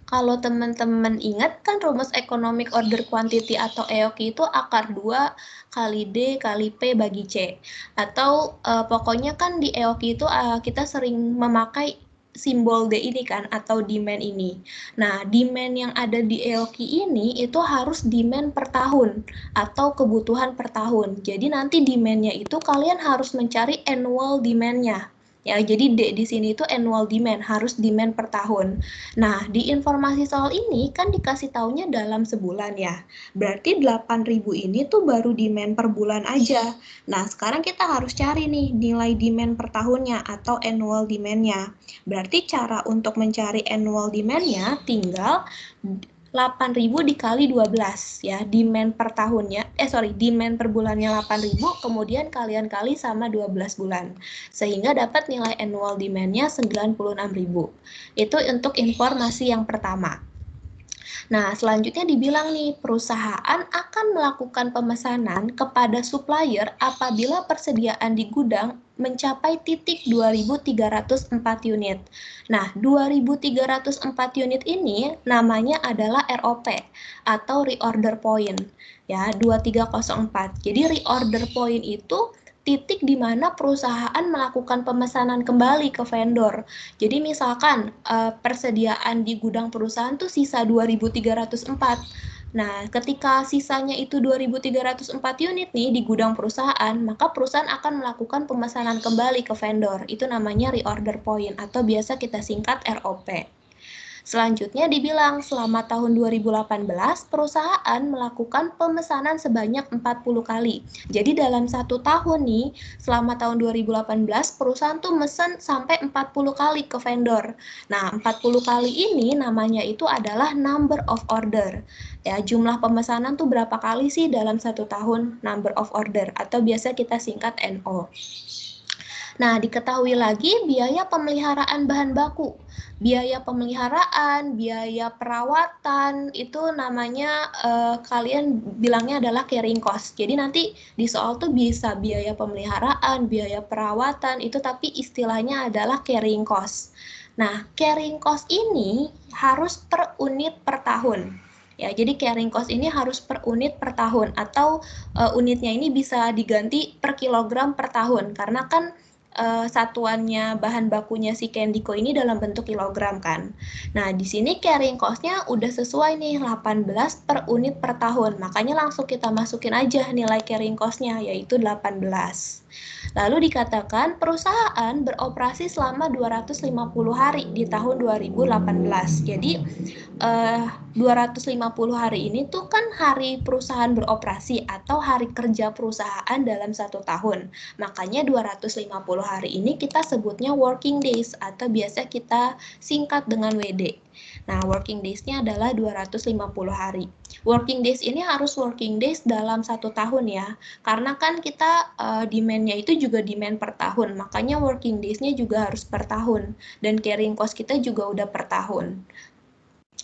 Kalau teman-teman ingat kan rumus economic order quantity atau EOQ itu akar 2 kali D kali P bagi C. Atau pokoknya kan di EOQ itu kita sering memakai simbol D ini kan atau demand ini. Nah, demand yang ada di EOQ ini itu harus demand per tahun atau kebutuhan per tahun. Jadi nanti demand-nya itu kalian harus mencari annual demand-nya. Ya, jadi D di sini itu annual demand, harus demand per tahun. Nah, di informasi soal ini kan dikasih taunya dalam sebulan ya. Berarti 8.000 ini tuh baru demand per bulan aja. Nah, sekarang kita harus cari nih nilai demand per tahunnya atau annual demand-nya. Berarti cara untuk mencari annual demand-nya tinggal 8.000 dikali 12 ya, demand per tahunnya, demand per bulannya 8.000, kemudian kalian kali sama 12 bulan. Sehingga dapat nilai annual demand-nya 96.000. Itu untuk informasi yang pertama. Nah, selanjutnya dibilang nih, perusahaan akan melakukan pemesanan kepada supplier apabila persediaan di gudang mencapai titik 2.304 unit. Nah, 2.304 unit ini namanya adalah ROP atau reorder point. Ya, 2304. Jadi reorder point itu titik di mana perusahaan melakukan pemesanan kembali ke vendor. Jadi misalkan persediaan di gudang perusahaan tuh sisa 2.304. Nah, ketika sisanya itu 2.304 unit nih di gudang perusahaan, maka perusahaan akan melakukan pemesanan kembali ke vendor. Itu namanya reorder point atau biasa kita singkat ROP. Selanjutnya dibilang selama tahun 2018 perusahaan melakukan pemesanan sebanyak 40 kali. Jadi dalam 1 tahun nih, selama tahun 2018 perusahaan tuh mesen sampai 40 kali ke vendor. Nah, 40 kali ini namanya itu adalah number of order. Ya, jumlah pemesanan tuh berapa kali sih dalam 1 tahun, number of order, atau biasa kita singkat NO. Nah, diketahui lagi biaya pemeliharaan bahan baku. Biaya pemeliharaan, biaya perawatan, itu namanya kalian bilangnya adalah carrying cost. Jadi nanti di soal tuh bisa biaya pemeliharaan, biaya perawatan, itu tapi istilahnya adalah carrying cost. Nah, carrying cost ini harus per unit per tahun. Ya, jadi carrying cost ini harus per unit per tahun, atau unitnya ini bisa diganti per kilogram per tahun, karena kan satuannya bahan bakunya si Candico ini dalam bentuk kilogram kan. Nah, di sini carrying cost-nya udah sesuai nih 18 per unit per tahun. Makanya langsung kita masukin aja nilai carrying cost-nya, yaitu 18. Lalu dikatakan perusahaan beroperasi selama 250 hari di tahun 2018. Jadi 250 hari ini tuh kan hari perusahaan beroperasi atau hari kerja perusahaan dalam 1 tahun. Makanya 250 hari ini kita sebutnya working days atau biasa kita singkat dengan WD. Nah, working days-nya adalah 250 hari. Working days ini harus working days dalam 1 tahun ya. Karena kan kita demand-nya itu juga demand per tahun. Makanya working days-nya juga harus per tahun. Dan carrying cost kita juga udah per tahun.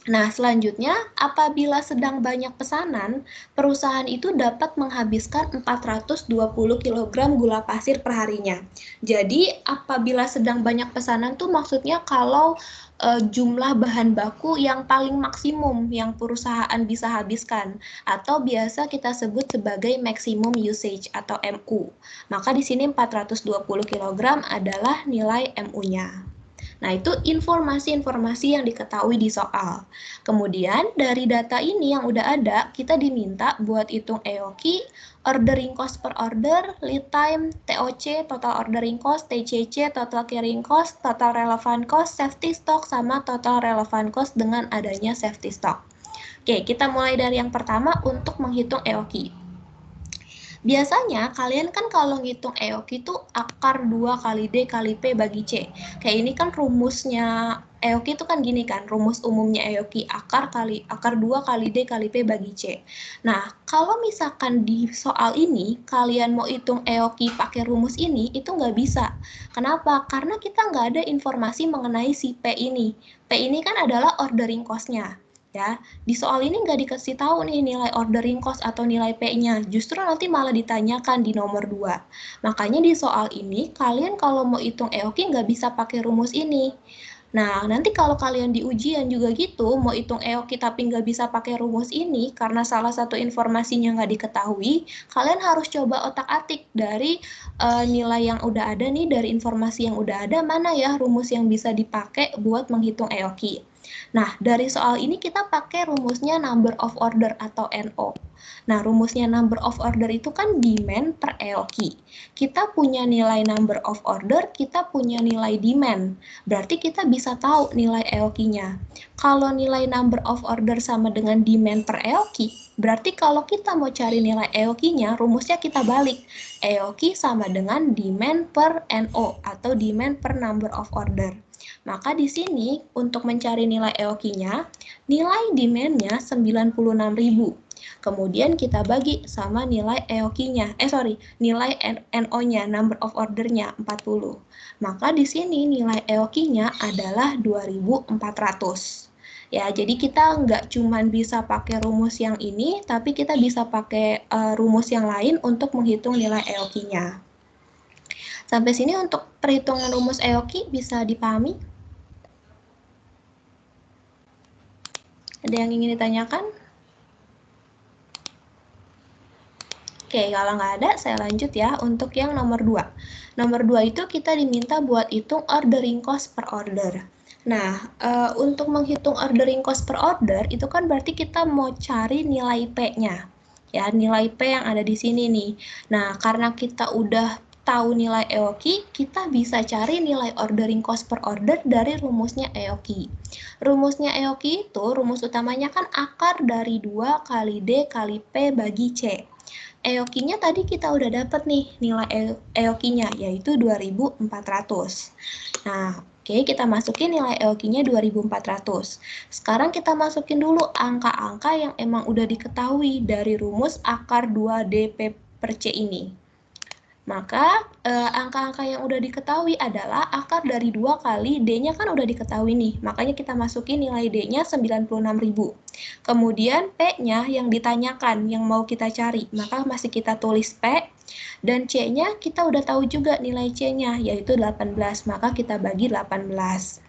Nah, selanjutnya, apabila sedang banyak pesanan, perusahaan itu dapat menghabiskan 420 kg gula pasir per harinya. Jadi, apabila sedang banyak pesanan tuh maksudnya kalau jumlah bahan baku yang paling maksimum yang perusahaan bisa habiskan, atau biasa kita sebut sebagai maximum usage atau MU. Maka di sini 420 kg adalah nilai MU-nya. Nah, itu informasi-informasi yang diketahui di soal. Kemudian, dari data ini yang udah ada, kita diminta buat hitung EOQ, ordering cost per order, lead time, TOC, total ordering cost, TCC, total carrying cost, total relevant cost, safety stock, sama total relevant cost dengan adanya safety stock. Oke, kita mulai dari yang pertama untuk menghitung EOQ. Biasanya kalian kan kalau ngitung EOQ itu akar 2 kali D kali P bagi C. Kayak ini kan rumusnya EOQ itu kan gini kan, rumus umumnya EOQ akar 2 kali D kali P bagi C. Nah, kalau misalkan di soal ini kalian mau hitung EOQ pakai rumus ini, itu nggak bisa. Kenapa? Karena kita nggak ada informasi mengenai si P ini. P ini kan adalah ordering cost-nya. Ya, di soal ini nggak dikasih tahu nih nilai ordering cost atau nilai P-nya, justru nanti malah ditanyakan di nomor 2. Makanya di soal ini, kalian kalau mau hitung EOQ nggak bisa pakai rumus ini. Nah, nanti kalau kalian di ujian juga gitu, mau hitung EOQ tapi nggak bisa pakai rumus ini, karena salah satu informasinya nggak diketahui, kalian harus coba otak-atik dari nilai yang udah ada nih, dari informasi yang udah ada, mana ya rumus yang bisa dipakai buat menghitung EOQ. Nah, dari soal ini kita pakai rumusnya number of order atau NO. Nah, rumusnya number of order itu kan demand per EOQ. Kita punya nilai number of order, kita punya nilai demand. Berarti kita bisa tahu nilai EOQ-nya. Kalau nilai number of order sama dengan demand per EOQ, berarti kalau kita mau cari nilai EOQ-nya, rumusnya kita balik. EOQ sama dengan demand per NO atau demand per number of order. Maka di sini untuk mencari nilai EOQ-nya, nilai demand-nya 96.000. Kemudian kita bagi sama nilai EOQ-nya, nilai NO-nya, number of order-nya 40. Maka di sini nilai EOQ-nya adalah 2.400. Ya, jadi kita nggak cuma bisa pakai rumus yang ini, tapi kita bisa pakai rumus yang lain untuk menghitung nilai EOQ-nya. Sampai sini untuk perhitungan rumus EOQ bisa dipahami? Ada yang ingin ditanyakan? Oke, kalau nggak ada, saya lanjut ya untuk yang nomor 2. Nomor 2 itu kita diminta buat hitung ordering cost per order. Nah, untuk menghitung ordering cost per order, itu kan berarti kita mau cari nilai P-nya. Ya, nilai P yang ada di sini nih. Nah, karena kita udah tahu nilai EOQ, kita bisa cari nilai ordering cost per order dari rumusnya EOQ. Rumusnya EOQ itu, rumus utamanya kan akar dari 2 kali D kali P bagi C. EOQ-nya tadi kita udah dapat nih nilai EOQ-nya, yaitu 2400. Nah, oke, kita masukin nilai EOQ-nya 2400. Sekarang kita masukin dulu angka-angka yang emang udah diketahui dari rumus akar 2DP per C ini. Maka angka-angka yang udah diketahui adalah akar dari 2 kali D-nya kan udah diketahui nih. Makanya kita masukin nilai D-nya 96.000. Kemudian P-nya yang ditanyakan, yang mau kita cari. Maka masih kita tulis P. Dan C-nya kita udah tahu juga nilai C-nya, yaitu 18. Maka kita bagi 18.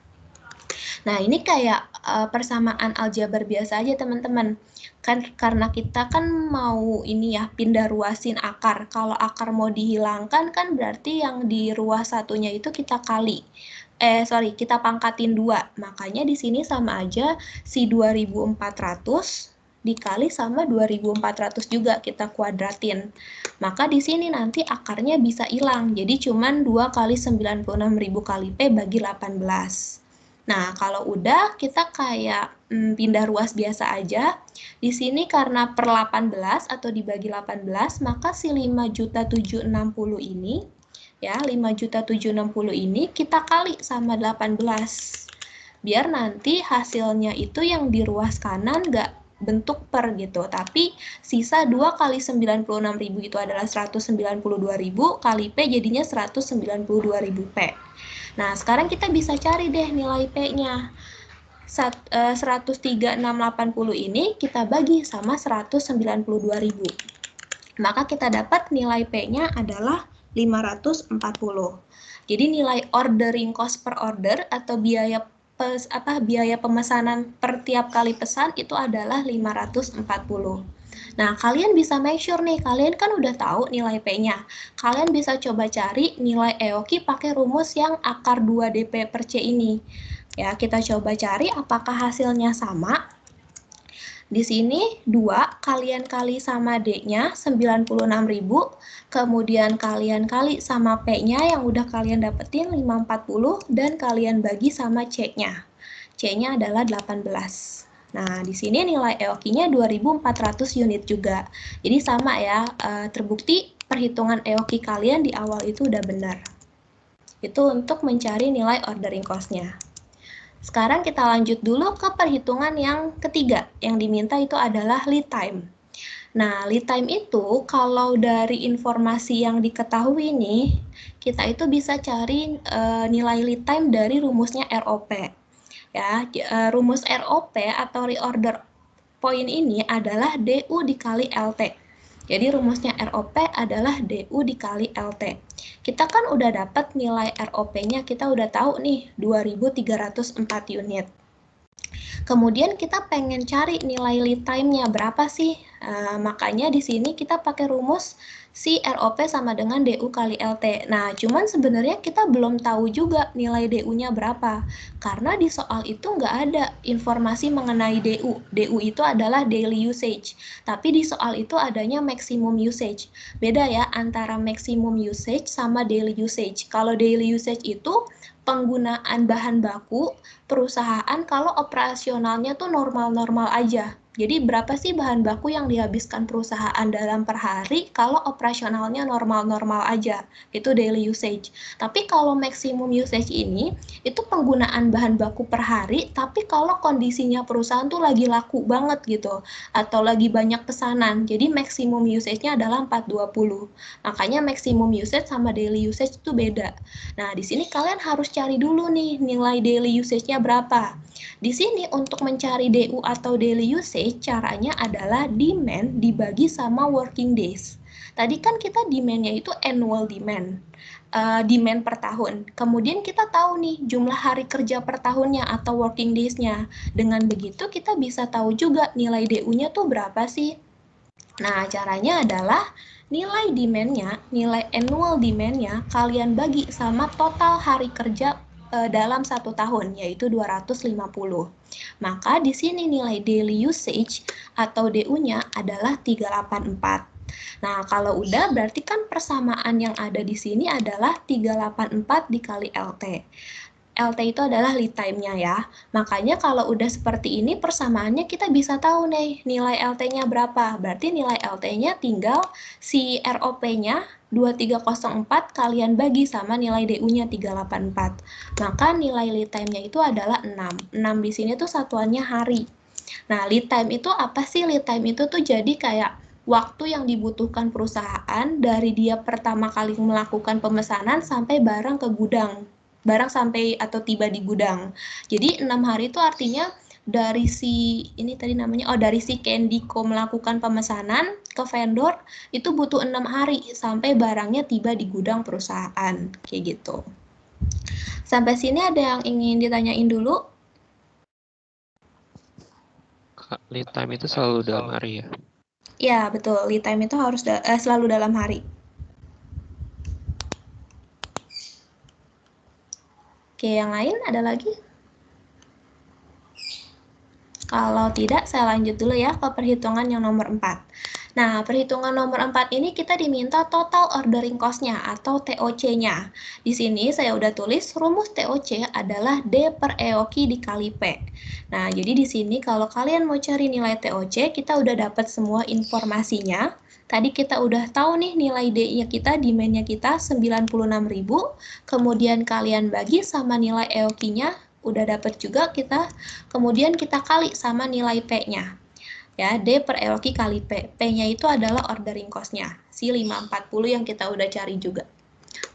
Nah, ini kayak persamaan aljabar biasa aja, teman-teman. Kan karena kita kan mau ini ya, pindah ruasin akar. Kalau akar mau dihilangkan kan berarti yang di ruas satunya itu kita kali. Kita pangkatin 2. Makanya di sini sama aja si 2400 dikali sama 2400 juga kita kuadratin. Maka di sini nanti akarnya bisa hilang. Jadi cuman 2 kali 96.000 kali P bagi 18. Nah, kalau udah kita kayak pindah ruas biasa aja. Di sini karena per 18 atau dibagi 18, maka si 5.760 ini, ya 5.760 ini kita kali sama 18. Biar nanti hasilnya itu yang di ruas kanan nggak bentuk per gitu, tapi sisa 2 kali 96.000 itu adalah 192.000 kali P jadinya 192.000 P. Nah, sekarang kita bisa cari deh nilai P-nya. 103.680 ini kita bagi sama 192.000. Maka kita dapat nilai P-nya adalah 540. Jadi nilai ordering cost per order atau biaya pemesanan per tiap kali pesan itu adalah 540. Nah, kalian bisa make sure nih, kalian kan udah tahu nilai P-nya. Kalian bisa coba cari nilai EOQ pakai rumus yang akar 2DP per C ini. Ya, kita coba cari apakah hasilnya sama. Di sini 2 kalian kali sama D-nya 96.000, kemudian kalian kali sama P-nya yang udah kalian dapetin 540 dan kalian bagi sama C-nya. C-nya adalah 18. Nah, di sini nilai EOQ-nya 2400 unit juga. Jadi sama ya, terbukti perhitungan EOQ kalian di awal itu udah benar. Itu untuk mencari nilai ordering cost-nya. Sekarang kita lanjut dulu ke perhitungan yang ketiga. Yang diminta itu adalah lead time. Nah, lead time itu kalau dari informasi yang diketahui nih, kita itu bisa cari nilai lead time dari rumusnya ROP. Ya, rumus ROP atau reorder point ini adalah DU dikali LT. Jadi rumusnya ROP adalah DU dikali LT. Kita kan udah dapat nilai ROP-nya, kita udah tahu nih 2304 unit. Kemudian kita pengen cari nilai lead time-nya berapa sih? Makanya di sini kita pakai rumus si ROP sama dengan DU kali LT. Nah, cuman sebenarnya kita belum tahu juga nilai DU-nya berapa. Karena di soal itu nggak ada informasi mengenai DU. DU itu adalah daily usage. Tapi di soal itu adanya maximum usage. Beda ya antara maximum usage sama daily usage. Kalau daily usage itu penggunaan bahan baku perusahaan kalau operasionalnya tuh normal-normal aja. Jadi berapa sih bahan baku yang dihabiskan perusahaan dalam per hari kalau operasionalnya normal-normal aja. Itu daily usage. Tapi kalau maximum usage ini, itu penggunaan bahan baku per hari, tapi kalau kondisinya perusahaan tuh lagi laku banget gitu, atau lagi banyak pesanan. Jadi maximum usage-nya adalah 420. Makanya maximum usage sama daily usage itu beda. Nah, di sini kalian harus cari dulu nih nilai daily usage-nya berapa. Di sini untuk mencari DU atau daily usage, caranya adalah demand dibagi sama working days. Tadi kan kita demand-nya itu annual demand, demand per tahun. Kemudian kita tahu nih jumlah hari kerja per tahunnya atau working days-nya. Dengan begitu kita bisa tahu juga nilai DU-nya tuh berapa sih. Nah, caranya adalah nilai demand-nya, nilai annual demand-nya kalian bagi sama total hari kerja dalam 1 tahun, yaitu 250. Maka di sini nilai daily usage atau DU-nya adalah 384. Nah, kalau udah berarti kan persamaan yang ada di sini adalah 384 dikali LT. LT itu adalah lead time-nya ya. Makanya kalau udah seperti ini persamaannya kita bisa tahu nih nilai LT-nya berapa. Berarti nilai LT-nya tinggal si ROP-nya 2304 kalian bagi sama nilai DU-nya 384. Maka nilai lead time-nya itu adalah 6. 6 di sini tuh satuannya hari. Nah, lead time itu apa sih? Lead time itu tuh jadi kayak waktu yang dibutuhkan perusahaan dari dia pertama kali melakukan pemesanan sampai barang ke gudang. Barang sampai atau tiba di gudang. Jadi 6 hari itu artinya dari si dari si Candyco melakukan pemesanan ke vendor itu butuh 6 hari sampai barangnya tiba di gudang perusahaan kayak gitu. Sampai sini ada yang ingin ditanyain dulu? Lead time itu selalu dalam hari ya? Ya, betul. Lead time itu harus selalu dalam hari. Oke, yang lain ada lagi? Kalau tidak, saya lanjut dulu ya ke perhitungan yang nomor 4. Nah, perhitungan nomor 4 ini kita diminta total ordering cost-nya atau TOC-nya. Di sini saya udah tulis rumus TOC adalah D per EOQ dikali P. Nah, jadi di sini kalau kalian mau cari nilai TOC, kita udah dapat semua informasinya. Tadi kita udah tahu nih nilai D-nya kita, demand-nya kita 96.000, kemudian kalian bagi sama nilai EOQ-nya, udah dapat juga kita, kemudian kita kali sama nilai P-nya. Ya, D per EOQ kali P. P-nya itu adalah ordering cost-nya, si 540 yang kita udah cari juga.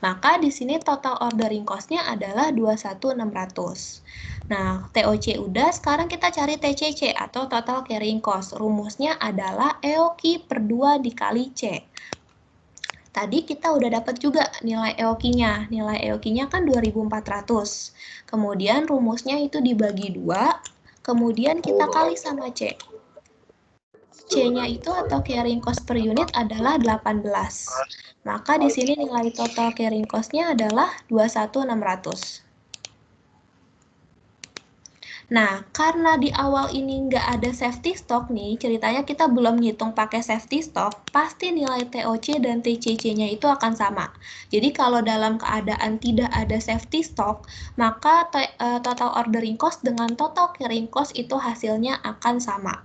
Maka di sini total ordering cost-nya adalah 21.600. Nah, TOC udah, sekarang kita cari TCC atau total carrying cost. Rumusnya adalah EOQ per 2 dikali C. Tadi kita udah dapat juga nilai EOQ-nya. Nilai EOQ-nya kan 2400. Kemudian rumusnya itu dibagi 2, kemudian kita kali sama C. C-nya itu atau carrying cost per unit adalah 18. Maka di sini nilai total carrying cost-nya adalah 21.600. Nah, karena di awal ini nggak ada safety stock nih, ceritanya kita belum ngitung pakai safety stock, pasti nilai TOC dan TCC-nya itu akan sama. Jadi kalau dalam keadaan tidak ada safety stock, maka total ordering cost dengan total carrying cost itu hasilnya akan sama.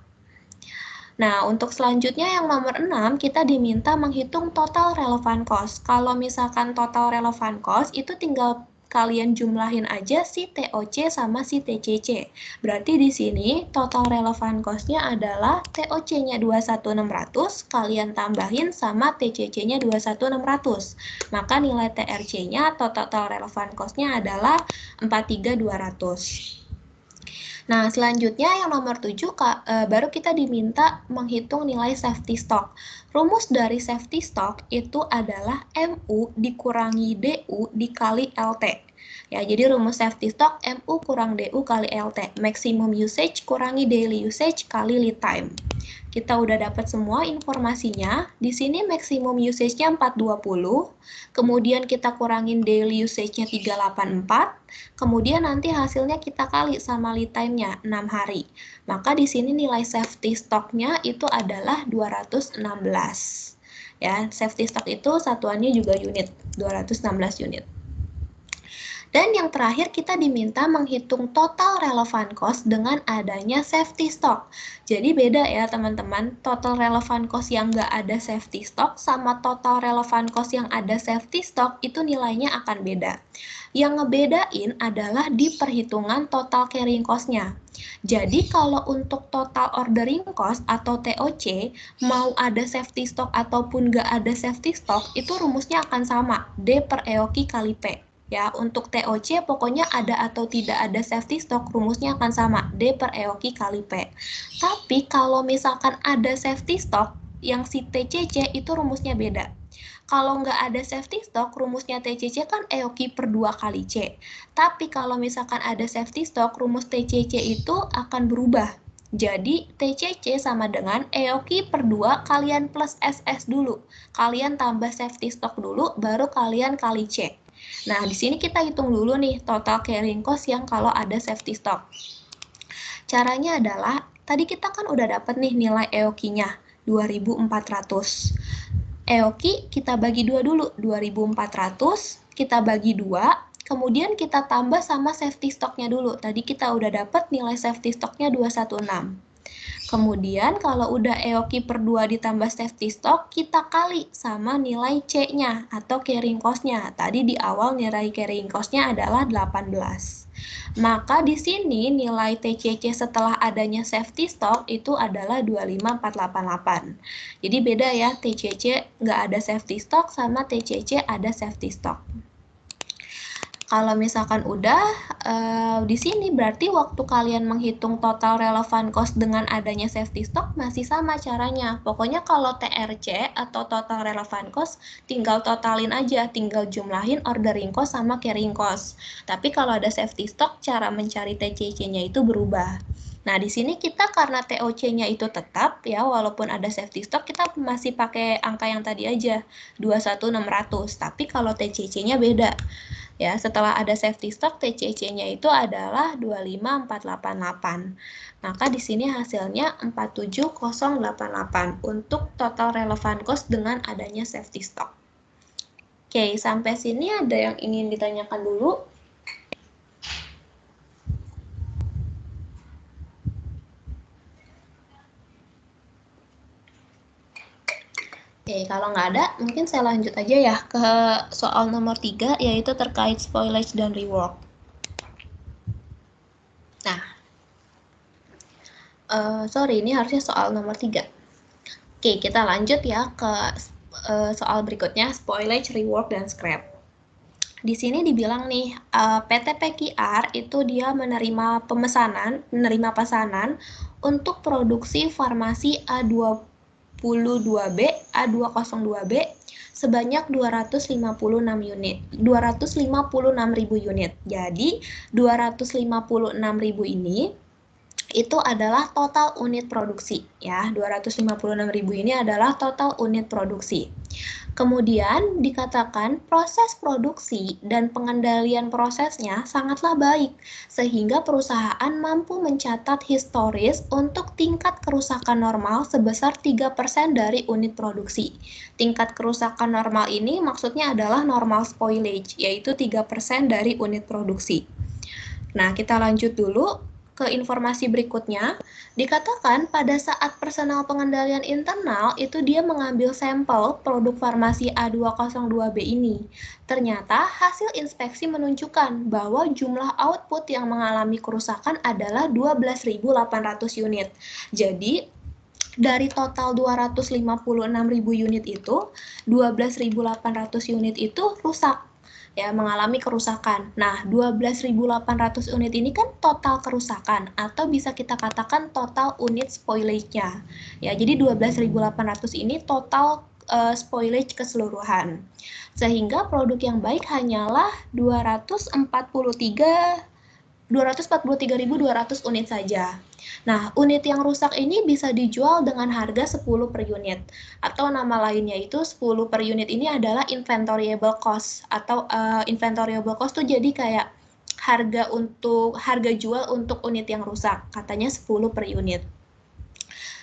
Nah, untuk selanjutnya yang nomor 6, kita diminta menghitung total relevant cost. Kalau misalkan total relevant cost, itu tinggal kalian jumlahin aja si TOC sama si TCC. Berarti di sini total relevant cost-nya adalah TOC-nya 21.600, kalian tambahin sama TCC-nya 21.600. Maka nilai TRC-nya atau total relevant cost-nya adalah 43.200. Nah, selanjutnya yang nomor 7, baru kita diminta menghitung nilai safety stock. Rumus dari safety stock itu adalah MU dikurangi DU dikali LT. Ya, jadi rumus safety stock MU kurang DU kali LT. Maximum usage kurangi daily usage kali lead time. Kita udah dapat semua informasinya. Di sini maximum usage-nya 420, kemudian kita kurangin daily usage-nya 384, kemudian nanti hasilnya kita kali sama lead time-nya 6 hari. Maka di sini nilai safety stock-nya itu adalah 216. Ya, safety stock itu satuannya juga unit, 216 unit. Dan yang terakhir kita diminta menghitung total relevant cost dengan adanya safety stock. Jadi beda ya teman-teman, total relevant cost yang nggak ada safety stock sama total relevant cost yang ada safety stock itu nilainya akan beda. Yang ngebedain adalah di perhitungan total carrying cost-nya. Jadi kalau untuk total ordering cost atau TOC, mau ada safety stock ataupun nggak ada safety stock, itu rumusnya akan sama, D per EOQ kali P. Ya, untuk TOC pokoknya ada atau tidak ada safety stock, rumusnya akan sama, D per EOQ kali P. Tapi kalau misalkan ada safety stock, yang si TCC itu rumusnya beda. Kalau nggak ada safety stock, rumusnya TCC kan EOQ per 2 kali C. Tapi kalau misalkan ada safety stock, rumus TCC itu akan berubah. Jadi, TCC sama dengan EOQ per 2 kalian plus SS dulu. Kalian tambah safety stock dulu, baru kalian kali C. Nah, di sini kita hitung dulu nih total carrying cost yang kalau ada safety stock. Caranya adalah, tadi kita kan udah dapat nih nilai EOQ-nya. 2.400. EOKI kita bagi 2 dulu, 2.400 kita bagi 2, kemudian kita tambah sama safety stocknya dulu. Tadi kita udah dapat nilai safety stocknya 216. Kemudian kalau udah EOKI per 2 ditambah safety stock, kita kali sama nilai C-nya atau carrying cost-nya. Tadi di awal nilai carrying cost-nya adalah 18. Maka di sini nilai TCC setelah adanya safety stock itu adalah 25488. Jadi beda ya, TCC nggak ada safety stock sama TCC ada safety stock. Kalau misalkan udah, di sini berarti waktu kalian menghitung total relevant cost dengan adanya safety stock masih sama caranya. Pokoknya kalau TRC atau total relevant cost tinggal totalin aja, tinggal jumlahin ordering cost sama carrying cost. Tapi kalau ada safety stock, cara mencari TCC-nya itu berubah. Nah, di sini kita karena TOC-nya itu tetap ya, walaupun ada safety stock, kita masih pakai angka yang tadi aja, 21.600. Tapi kalau TCC-nya beda. Ya, setelah ada safety stock, TCC-nya itu adalah 25488. Maka di sini hasilnya 47088 untuk total relevant cost dengan adanya safety stock. Oke, sampai sini ada yang ingin ditanyakan dulu? Oke, kalau nggak ada, mungkin saya lanjut aja ya ke soal nomor 3, yaitu terkait spoilage dan rework. Nah, sorry, ini harusnya soal nomor 3. Oke, kita lanjut ya ke soal berikutnya, spoilage, rework, dan scrap. Di sini dibilang nih, PT PKR itu dia menerima pesanan untuk produksi farmasi A22B, A202B sebanyak 256 unit, 256.000 unit. Jadi 256.000 ini itu adalah total unit produksi ya. 256.000 ini adalah total unit produksi. Kemudian dikatakan proses produksi dan pengendalian prosesnya sangatlah baik, sehingga perusahaan mampu mencatat historis untuk tingkat kerusakan normal sebesar 3% dari unit produksi. Tingkat kerusakan normal ini maksudnya adalah normal spoilage, yaitu 3% dari unit produksi. Nah, kita lanjut dulu ke informasi berikutnya. Dikatakan pada saat personal pengendalian internal itu dia mengambil sampel produk farmasi A202B ini. Ternyata hasil inspeksi menunjukkan bahwa jumlah output yang mengalami kerusakan adalah 12.800 unit. Jadi dari total 256.000 unit itu, 12.800 unit itu rusak. Ya, mengalami kerusakan. Nah, 12.800 unit ini kan total kerusakan atau bisa kita katakan total unit spoilage-nya. Ya, jadi 12.800 ini total spoilage keseluruhan. Sehingga produk yang baik hanyalah 243.200 unit saja. Nah, unit yang rusak ini bisa dijual dengan harga 10 per unit. Atau nama lainnya itu 10 per unit ini adalah inventoriable cost. Atau inventoriable cost tuh jadi kayak harga jual untuk unit yang rusak. Katanya 10 per unit.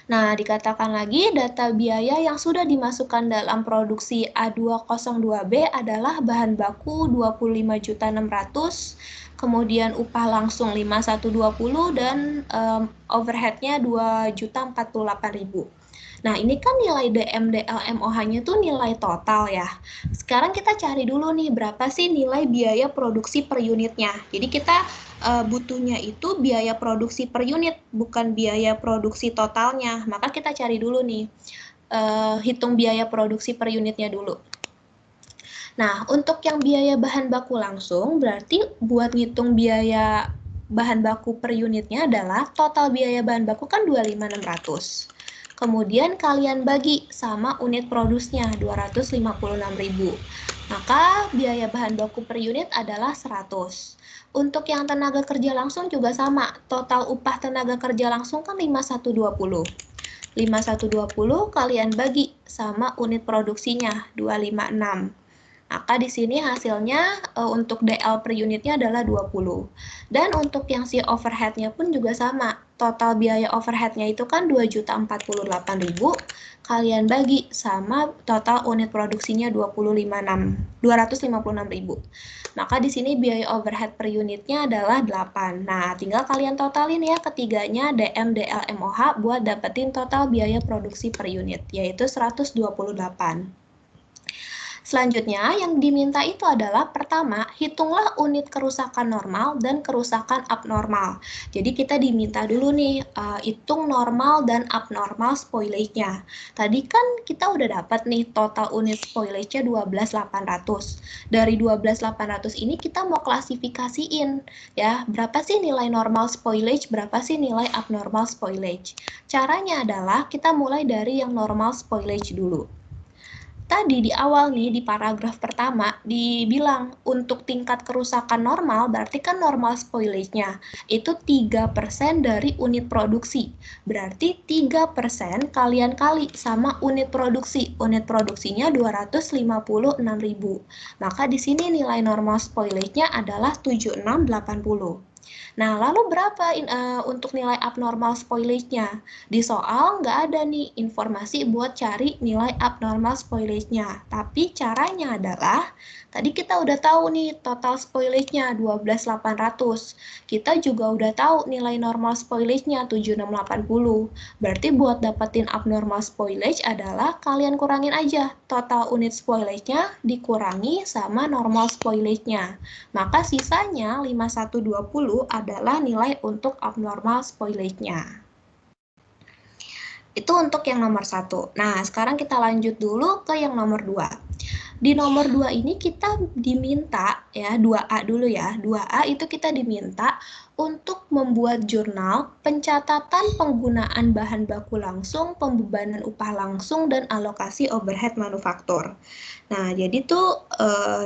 Nah, dikatakan lagi data biaya yang sudah dimasukkan dalam produksi A202B adalah bahan baku 25.600.000, kemudian upah langsung 5.120 dan overhead-nya 2.048.000. Nah, ini kan nilai DMDL-MOH-nya tuh nilai total ya. Sekarang kita cari dulu nih berapa sih nilai biaya produksi per unitnya. Jadi kita butuhnya itu biaya produksi per unit, bukan biaya produksi totalnya. Maka kita cari dulu nih, hitung biaya produksi per unitnya dulu. Nah, untuk yang biaya bahan baku langsung, berarti buat ngitung biaya bahan baku per unitnya adalah total biaya bahan baku kan 25.600. Kemudian kalian bagi sama unit produksinya 256.000. Maka biaya bahan baku per unit adalah 100. Untuk yang tenaga kerja langsung juga sama. Total upah tenaga kerja langsung kan 5.120. 5.120 kalian bagi sama unit produksinya 256. Maka di sini hasilnya untuk DL per unitnya adalah 20. Dan untuk yang si overhead-nya pun juga sama. total biaya overhead-nya itu kan 2.048.000, kalian bagi sama total unit produksinya 256.000. Maka di sini biaya overhead per unitnya adalah 8. Nah, tinggal kalian totalin ya ketiganya DM, DL, MOH buat dapetin total biaya produksi per unit, yaitu 128. Selanjutnya, yang diminta itu adalah pertama, hitunglah unit kerusakan normal dan kerusakan abnormal. Jadi kita diminta dulu nih, hitung normal dan abnormal spoilage-nya. Tadi kan kita udah dapat nih total unit spoilage-nya 12.800. Dari 12.800 ini kita mau klasifikasiin ya, berapa sih nilai normal spoilage, berapa sih nilai abnormal spoilage. Caranya adalah kita mulai dari yang normal spoilage dulu. Tadi di awal nih, di paragraf pertama, dibilang untuk tingkat kerusakan normal, berarti kan normal spoilage-nya itu 3% dari unit produksi. Berarti 3% kalian kali sama unit produksi. Unit produksinya 256.000. Maka di sini nilai normal spoilage-nya adalah 7680. Nah, lalu berapa untuk nilai abnormal spoilage-nya? Di soal nggak ada nih informasi buat cari nilai abnormal spoilage-nya. Tapi caranya adalah, tadi kita udah tahu nih total spoilage-nya 12.800. Kita juga udah tahu nilai normal spoilage-nya 7680. Berarti buat dapetin abnormal spoilage adalah kalian kurangin aja total unit spoilage-nya dikurangi sama normal spoilage-nya. Maka sisanya 5120 adalah nilai untuk abnormal spoilage-nya. Itu untuk yang nomor 1. Nah, sekarang kita lanjut dulu ke yang nomor 2. Di nomor 2 ini kita diminta, ya 2A dulu ya, 2A itu kita diminta untuk membuat jurnal pencatatan penggunaan bahan baku langsung, pembebanan upah langsung, dan alokasi overhead manufaktur. Nah, jadi tuh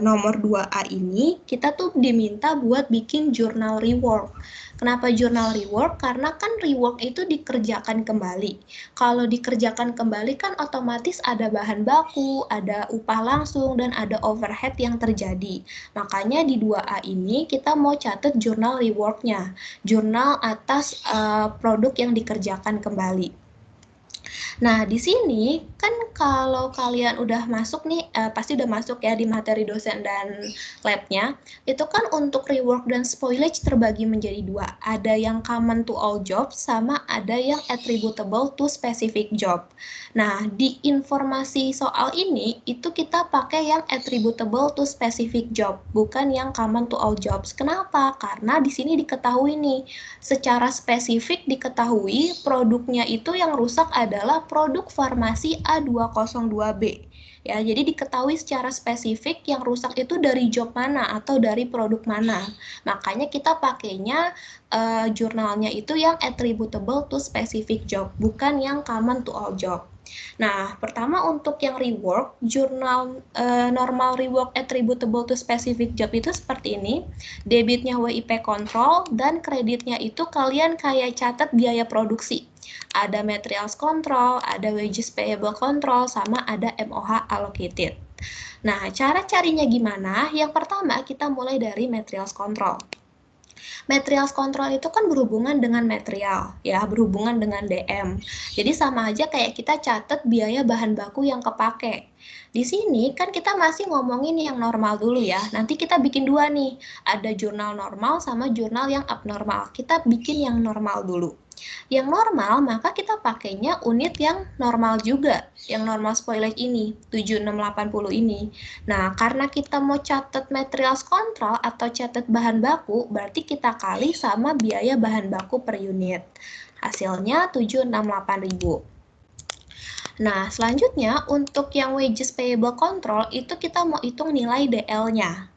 nomor 2A ini kita tuh diminta buat bikin jurnal rework. Kenapa jurnal rework? Karena kan rework itu dikerjakan kembali. Kalau dikerjakan kembali kan otomatis ada bahan baku, ada upah langsung, dan ada overhead yang terjadi. Makanya di 2A ini kita mau catat jurnal rework-nya, jurnal atas produk yang dikerjakan kembali. Nah, di sini kan kalau kalian udah masuk nih, pasti udah masuk ya di materi dosen dan lab-nya, itu kan untuk rework dan spoilage terbagi menjadi 2. Ada yang common to all jobs, sama ada yang attributable to specific job. Nah, di informasi soal ini, itu kita pakai yang attributable to specific job, bukan yang common to all jobs. Kenapa? Karena di sini diketahui nih, secara spesifik diketahui produknya itu yang rusak adalah produk farmasi A202B. Ya, jadi diketahui secara spesifik yang rusak itu dari job mana atau dari produk mana. Makanya kita pakainya jurnalnya itu yang attributable to specific job, bukan yang common to all job. Nah, pertama untuk yang rework, jurnal normal rework attributable to specific job itu seperti ini. Debitnya WIP control dan kreditnya itu kalian kayak catat biaya produksi. Ada materials control, ada wages payable control, sama ada MOH allocated. Nah, cara carinya gimana? Yang pertama kita mulai dari materials control. Materials control itu kan berhubungan dengan material, ya, berhubungan dengan DM. Jadi sama aja kayak kita catat biaya bahan baku yang kepake. Di sini kan kita masih ngomongin yang normal dulu ya. Nanti kita bikin 2 nih. Ada jurnal normal sama jurnal yang abnormal. Kita bikin yang normal dulu. Yang normal, maka kita pakainya unit yang normal juga, yang normal spoilage ini, 7680 ini. Nah, karena kita mau catat materials control atau catat bahan baku, berarti kita kali sama biaya bahan baku per unit. Hasilnya 768.000. Nah, selanjutnya untuk yang wages payable control, itu kita mau hitung nilai DL-nya.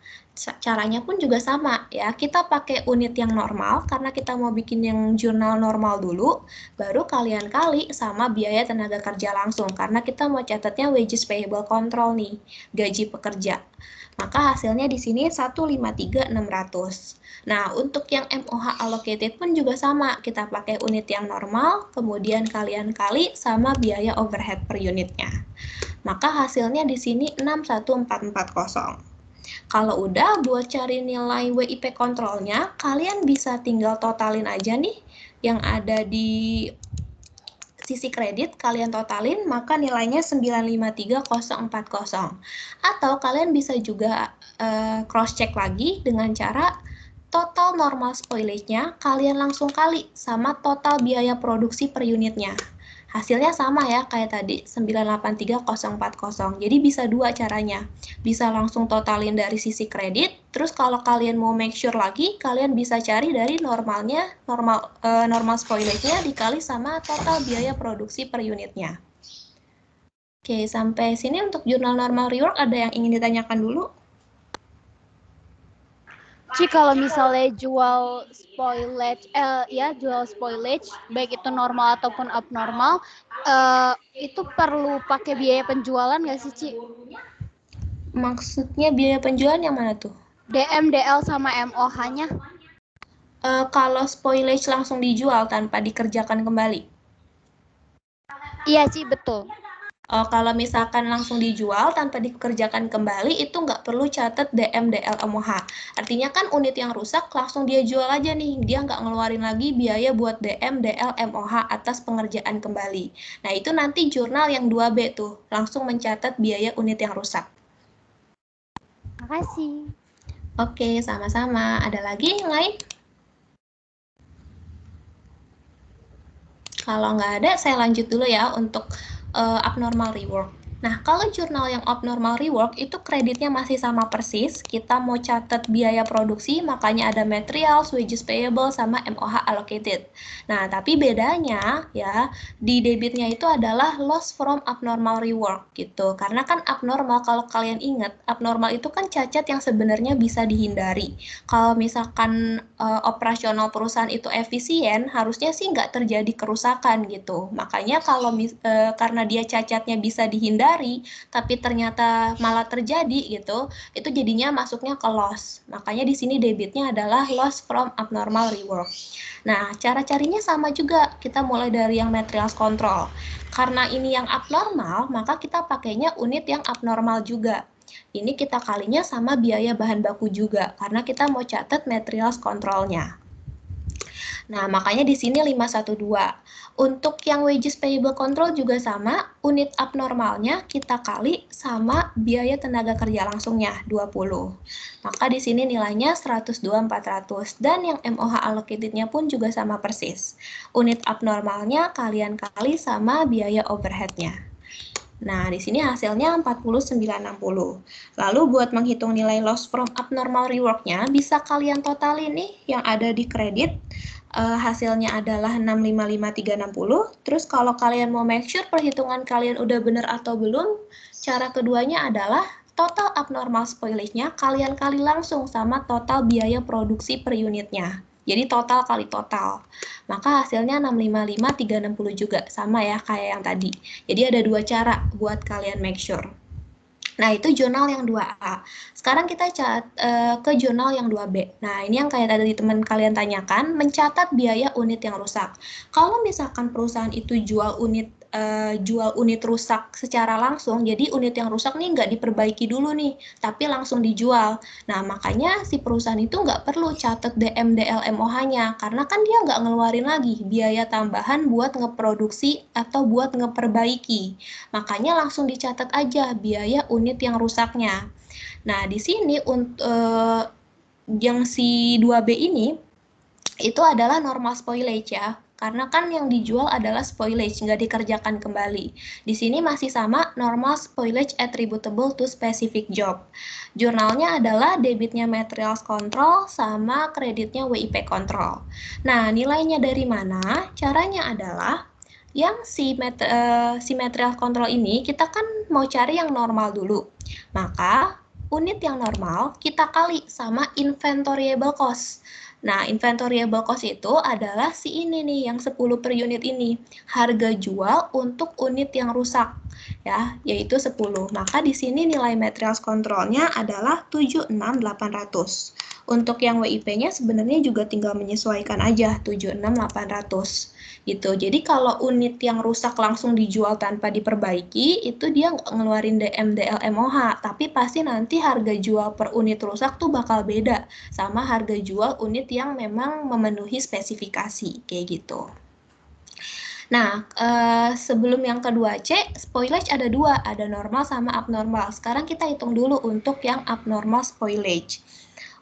Caranya pun juga sama ya, kita pakai unit yang normal karena kita mau bikin yang jurnal normal dulu, baru kalian kali sama biaya tenaga kerja langsung karena kita mau catatnya wages payable control nih, gaji pekerja. Maka hasilnya di sini 153.600. Nah, untuk yang MOH allocated pun juga sama, kita pakai unit yang normal, kemudian kalian kali sama biaya overhead per unitnya. Maka hasilnya di sini 61440. Kalau udah buat cari nilai WIP kontrolnya, kalian bisa tinggal totalin aja nih yang ada di sisi kredit kalian totalin, maka nilainya 953.040. Atau kalian bisa juga cross check lagi dengan cara total normal spoilage-nya kalian langsung kali sama total biaya produksi per unitnya. Hasilnya sama ya kayak tadi, 983.040. Jadi bisa dua caranya. Bisa langsung totalin dari sisi kredit, terus kalau kalian mau make sure lagi, kalian bisa cari dari normal spoilage-nya dikali sama total biaya produksi per unitnya. Oke, sampai sini untuk jurnal normal rework ada yang ingin ditanyakan dulu? Ci, kalau misalnya jual spoilage, jual spoilage, baik itu normal ataupun abnormal, itu perlu pakai biaya penjualan nggak sih, Ci? Maksudnya biaya penjualan yang mana tuh? DM, DL, sama MOH-nya? Kalau spoilage langsung dijual tanpa dikerjakan kembali? Iya, Ci, betul. Kalau misalkan langsung dijual tanpa dikerjakan kembali, itu nggak perlu catat DM, DL, MOH. Artinya kan unit yang rusak langsung dia jual aja nih, dia nggak ngeluarin lagi biaya buat DM, DL, MOH atas pengerjaan kembali. Nah, itu nanti jurnal yang 2B tuh, langsung mencatat biaya unit yang rusak. Makasih. Oke, sama-sama. Ada lagi yang lain? Kalau nggak ada, saya lanjut dulu ya untuk abnormal rework. Nah, kalau jurnal yang abnormal rework itu kreditnya masih sama persis, kita mau catat biaya produksi, makanya ada materials, wages payable, sama MOH allocated. Nah, tapi bedanya ya, di debitnya itu adalah loss from abnormal rework gitu. Karena kan abnormal, kalau kalian ingat, abnormal itu kan cacat yang sebenarnya bisa dihindari. Kalau misalkan operasional perusahaan itu efisien, harusnya sih nggak terjadi kerusakan gitu. Makanya kalau karena dia cacatnya bisa dihindari, tapi ternyata malah terjadi gitu, itu jadinya masuknya ke loss. Makanya di sini debitnya adalah loss from abnormal rework. Nah, cara carinya sama juga. Kita mulai dari yang materials control. Karena ini yang abnormal, maka kita pakainya unit yang abnormal juga. Ini kita kalinya sama biaya bahan baku juga, karena kita mau catat materials control-nya. Nah, makanya di sini 512. Untuk yang wages payable control juga sama, unit abnormalnya kita kali sama biaya tenaga kerja langsungnya, 20. Maka di sini nilainya 102.400. Dan yang MOH allocatednya pun juga sama persis. Unit abnormalnya kalian kali sama biaya overhead-nya. Nah, di sini hasilnya 4960. Lalu buat menghitung nilai loss from abnormal rework-nya, bisa kalian totalin nih yang ada di kredit. Hasilnya adalah 655.360. Terus kalau kalian mau make sure perhitungan kalian udah benar atau belum, cara keduanya adalah total abnormal spoilage-nya kalian kali langsung sama total biaya produksi per unitnya. Jadi total kali total. Maka hasilnya 655.360 juga, sama ya kayak yang tadi. Jadi ada dua cara buat kalian make sure. Nah, itu jurnal yang 2A. Sekarang kita ke jurnal yang 2B. Nah, ini yang kayak tadi teman kalian tanyakan, mencatat biaya unit yang rusak. Kalau misalkan perusahaan itu jual unit rusak secara langsung, jadi unit yang rusak nih nggak diperbaiki dulu nih, tapi langsung dijual. Nah, makanya si perusahaan itu nggak perlu catat DM, DL, MOH-nya, karena kan dia nggak ngeluarin lagi biaya tambahan buat ngeproduksi atau buat ngeperbaiki. Makanya langsung dicatat aja biaya unit yang rusaknya. Nah, di sini yang si 2B ini, itu adalah normal spoilage ya. Karena kan yang dijual adalah spoilage, nggak dikerjakan kembali. Di sini masih sama normal spoilage attributable to specific job. Jurnalnya adalah debitnya materials control sama kreditnya WIP control. Nah, nilainya dari mana? Caranya adalah yang si material control ini kita kan mau cari yang normal dulu. Maka unit yang normal kita kali sama inventoriable cost. Nah, inventoriable cost itu adalah si ini nih, yang 10 per unit ini. Harga jual untuk unit yang rusak. ya, yaitu 10. Maka di sini nilai materials controlnya adalah 76.800. Untuk yang WIP-nya sebenarnya juga tinggal menyesuaikan aja 76.800 gitu. Jadi kalau unit yang rusak langsung dijual tanpa diperbaiki, itu dia nggak ngeluarin DMDL MOH, tapi pasti nanti harga jual per unit rusak tuh bakal beda sama harga jual unit yang memang memenuhi spesifikasi, kayak gitu. Nah, sebelum yang kedua C, spoilage ada dua, ada normal sama abnormal. Sekarang kita hitung dulu untuk yang abnormal spoilage.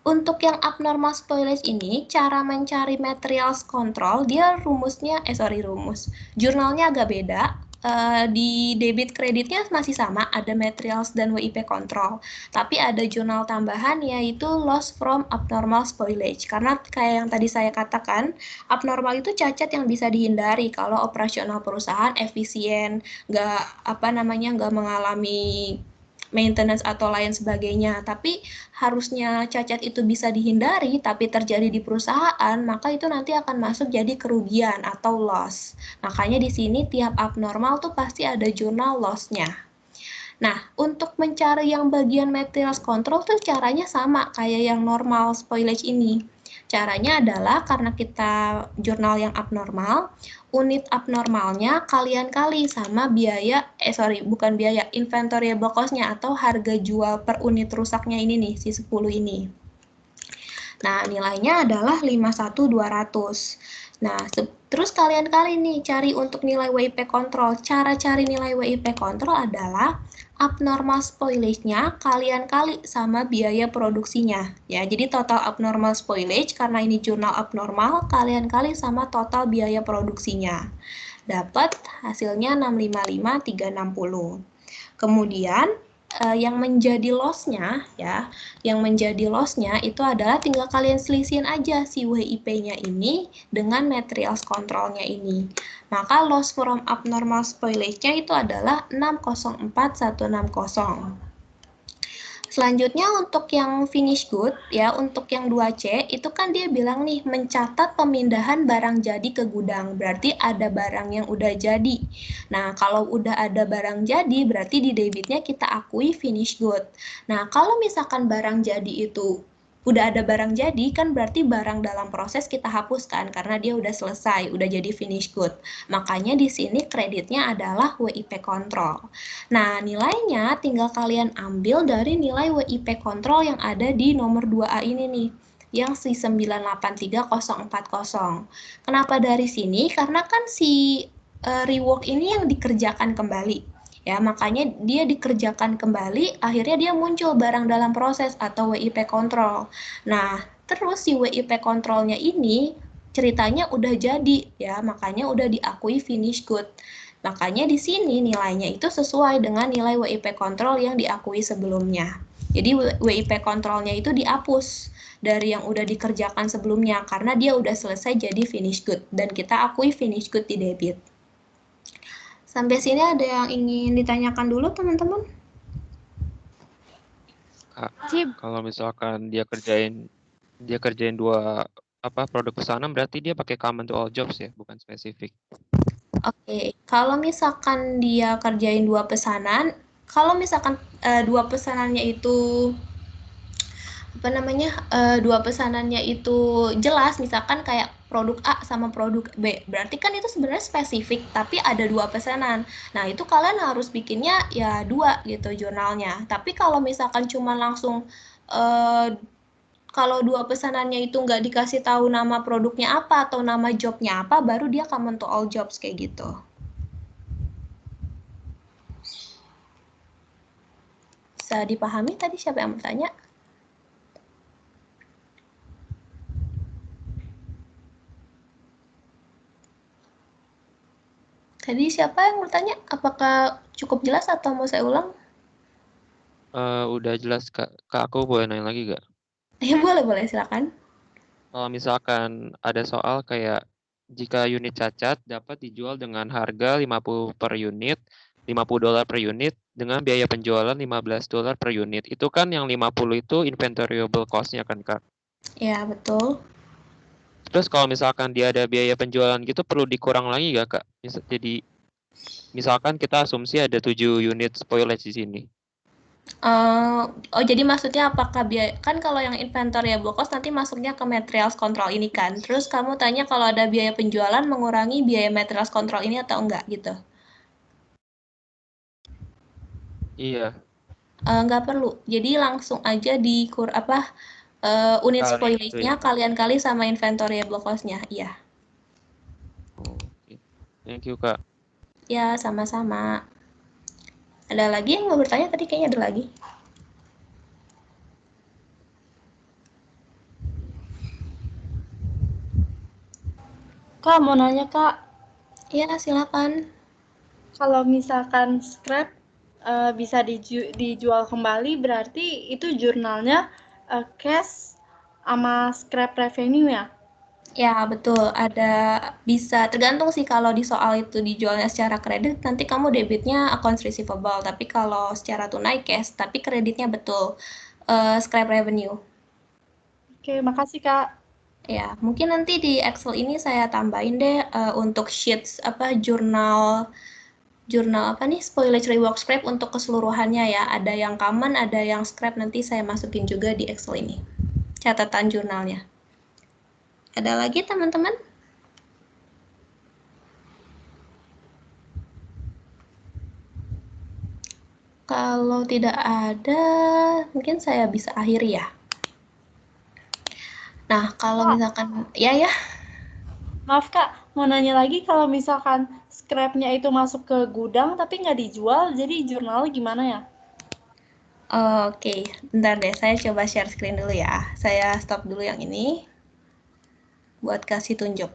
Untuk yang abnormal spoilage ini, cara mencari materials control, dia jurnalnya agak beda. Di debit kreditnya masih sama, ada materials dan WIP control. Tapi ada jurnal tambahan yaitu loss from abnormal spoilage. Karena kayak yang tadi saya katakan, abnormal itu cacat yang bisa dihindari kalau operasional perusahaan efisien, nggak mengalami maintenance atau lain sebagainya. Tapi harusnya cacat itu bisa dihindari, tapi terjadi di perusahaan, maka itu nanti akan masuk jadi kerugian atau loss. Makanya di sini tiap abnormal tuh pasti ada jurnal loss-nya. Nah, untuk mencari yang bagian materials control tuh caranya sama kayak yang normal spoilage ini. Caranya adalah karena kita jurnal yang abnormal, unit abnormalnya kalian kali sama inventoriable cost-nya atau harga jual per unit rusaknya ini nih, si 10 ini. Nah, nilainya adalah 51.200. Nah, terus kalian kali nih cari untuk nilai WIP control. Cara cari nilai WIP control adalah abnormal spoilage-nya kalian kali sama biaya produksinya. Ya, jadi total abnormal spoilage karena ini jurnal abnormal, kalian kali sama total biaya produksinya. Dapat hasilnya 655.360. Kemudian yang menjadi loss-nya itu adalah tinggal kalian selisihin aja si WIP-nya ini dengan materials control-nya ini. Maka loss from abnormal spoilage-nya itu adalah 604.160. Selanjutnya untuk yang finish good, ya untuk yang 2C, itu kan dia bilang nih, mencatat pemindahan barang jadi ke gudang, berarti ada barang yang udah jadi. Nah, kalau udah ada barang jadi, berarti di debitnya kita akui finish good. Nah, kalau misalkan barang jadi itu udah ada barang jadi, kan berarti barang dalam proses kita hapuskan, karena dia udah selesai, udah jadi finish good. Makanya di sini kreditnya adalah WIP control. Nah, nilainya tinggal kalian ambil dari nilai WIP control yang ada di nomor 2A ini nih, yang si 983.040. Kenapa dari sini? Karena kan si rework ini yang dikerjakan kembali. Ya, makanya dia dikerjakan kembali, akhirnya dia muncul barang dalam proses atau WIP control. Nah, terus si WIP controlnya ini ceritanya udah jadi, ya, makanya udah diakui finish good. Makanya di sini nilainya itu sesuai dengan nilai WIP control yang diakui sebelumnya. Jadi WIP controlnya itu dihapus dari yang udah dikerjakan sebelumnya karena dia udah selesai jadi finish good dan kita akui finish good di debit. Sampai sini ada yang ingin ditanyakan dulu teman-teman? Kak, kalau misalkan dia kerjain dua produk pesanan, berarti dia pakai common to all jobs ya, bukan spesifik. Oke, kalau misalkan dia kerjain dua pesanan, kalau misalkan dua pesanannya itu dua pesanannya itu jelas, misalkan kayak produk A sama produk B, berarti kan itu sebenarnya spesifik, tapi ada dua pesanan. Nah, itu kalian harus bikinnya ya dua gitu jurnalnya. Tapi kalau misalkan cuma langsung kalau dua pesanannya itu nggak dikasih tahu nama produknya apa atau nama jobnya apa, baru dia common to all jobs kayak gitu. Bisa dipahami tadi siapa yang bertanya? Tadi siapa yang bertanya? Apakah cukup jelas atau mau saya ulang? Udah jelas, Kak. Kak, aku boleh nanya lagi gak? Ya boleh, silakan. Kalau misalkan ada soal kayak jika unit cacat dapat dijual dengan harga 50 per unit, $50 per unit dengan biaya penjualan $15 per unit. Itu kan yang 50 itu inventoriable cost-nya kan, Kak? Ya, betul. Terus kalau misalkan dia ada biaya penjualan gitu perlu dikurang lagi gak, Kak? Jadi Misalkan kita asumsi ada 7 unit spoilage di sini. Oh, jadi maksudnya apakah biaya, kan kalau yang inventoriable cost nanti masuknya ke materials control ini kan. Terus kamu tanya kalau ada biaya penjualan mengurangi biaya materials control ini atau enggak gitu. Iya. Nggak perlu. Jadi langsung aja di unit Kali itu spoilage-nya ya. kalian kali sama inventoriable cost-nya. Iya. Oke. Thank you, Kak. Ya, sama-sama. Ada lagi yang mau bertanya? Tadi kayaknya ada lagi. Kak, mau nanya Kak, Iya, silakan. kalau misalkan scrap bisa dijual kembali, berarti itu jurnalnya cash sama scrap revenue ya? Ya, betul. Ada bisa tergantung sih kalau di soal itu dijualnya secara kredit, nanti kamu debitnya accounts receivable. Tapi kalau secara tunai cash, tapi kreditnya betul scrap revenue. Oke, makasih Kak. Ya, mungkin nanti di Excel ini saya tambahin deh untuk sheets jurnal apa nih spoilage rework scrap untuk keseluruhannya ya. Ada yang common, ada yang scrap, nanti saya masukin juga di Excel ini. Catatan jurnalnya. Ada lagi teman-teman? Kalau tidak ada, mungkin saya bisa akhiri ya. Nah, kalau misalkan, ya. Maaf Kak, mau nanya lagi kalau misalkan scrapnya itu masuk ke gudang tapi nggak dijual, jadi jurnalnya gimana ya? Oke, bentar deh, saya coba share screen dulu ya. Saya stop dulu yang ini, buat kasih tunjuk.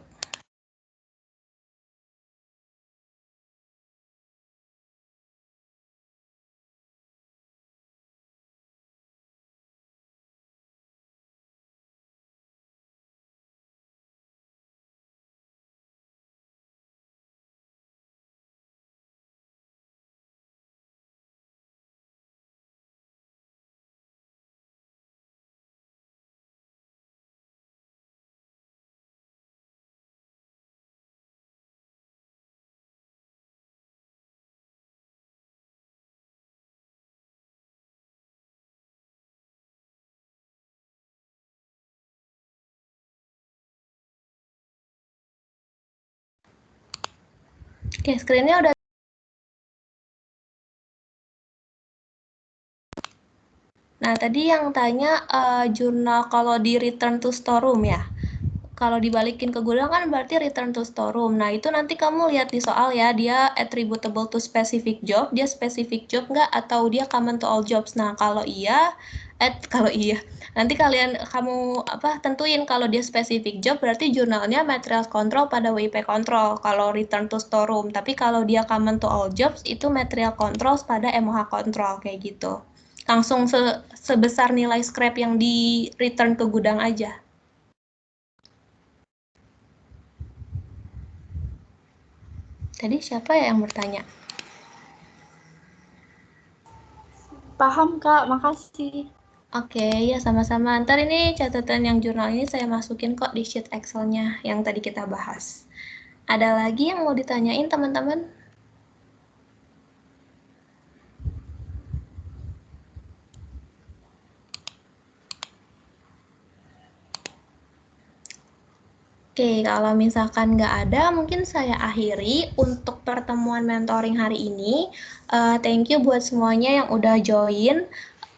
Oke, screen-nya udah. Nah, tadi yang tanya jurnal kalau di return to storeroom ya. Kalau dibalikin ke gudang kan berarti return to storeroom. Nah, itu nanti kamu lihat di soal ya, dia attributable to specific job, dia specific job nggak atau dia common to all jobs. Nah, kalau iya, nanti kamu tentuin kalau dia specific job berarti jurnalnya materials control pada WIP control kalau return to storeroom. Tapi kalau dia common to all jobs itu material controls pada MOH control kayak gitu. Langsung sebesar nilai scrap yang di return ke gudang aja. Tadi siapa ya yang bertanya? Paham Kak, makasih. Oke, ya sama-sama. Ntar ini catatan yang jurnal ini saya masukin kok di sheet Excel-nya yang tadi kita bahas. Ada lagi yang mau ditanyain teman-teman? Oke, kalau misalkan nggak ada, mungkin saya akhiri untuk pertemuan mentoring hari ini. Thank you buat semuanya yang udah join.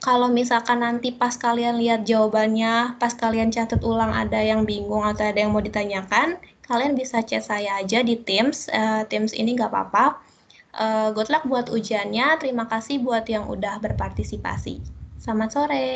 Kalau misalkan nanti pas kalian lihat jawabannya, pas kalian catat ulang ada yang bingung atau ada yang mau ditanyakan, kalian bisa chat saya aja di Teams. Teams ini nggak apa-apa. Good luck buat ujiannya. Terima kasih buat yang udah berpartisipasi. Selamat sore.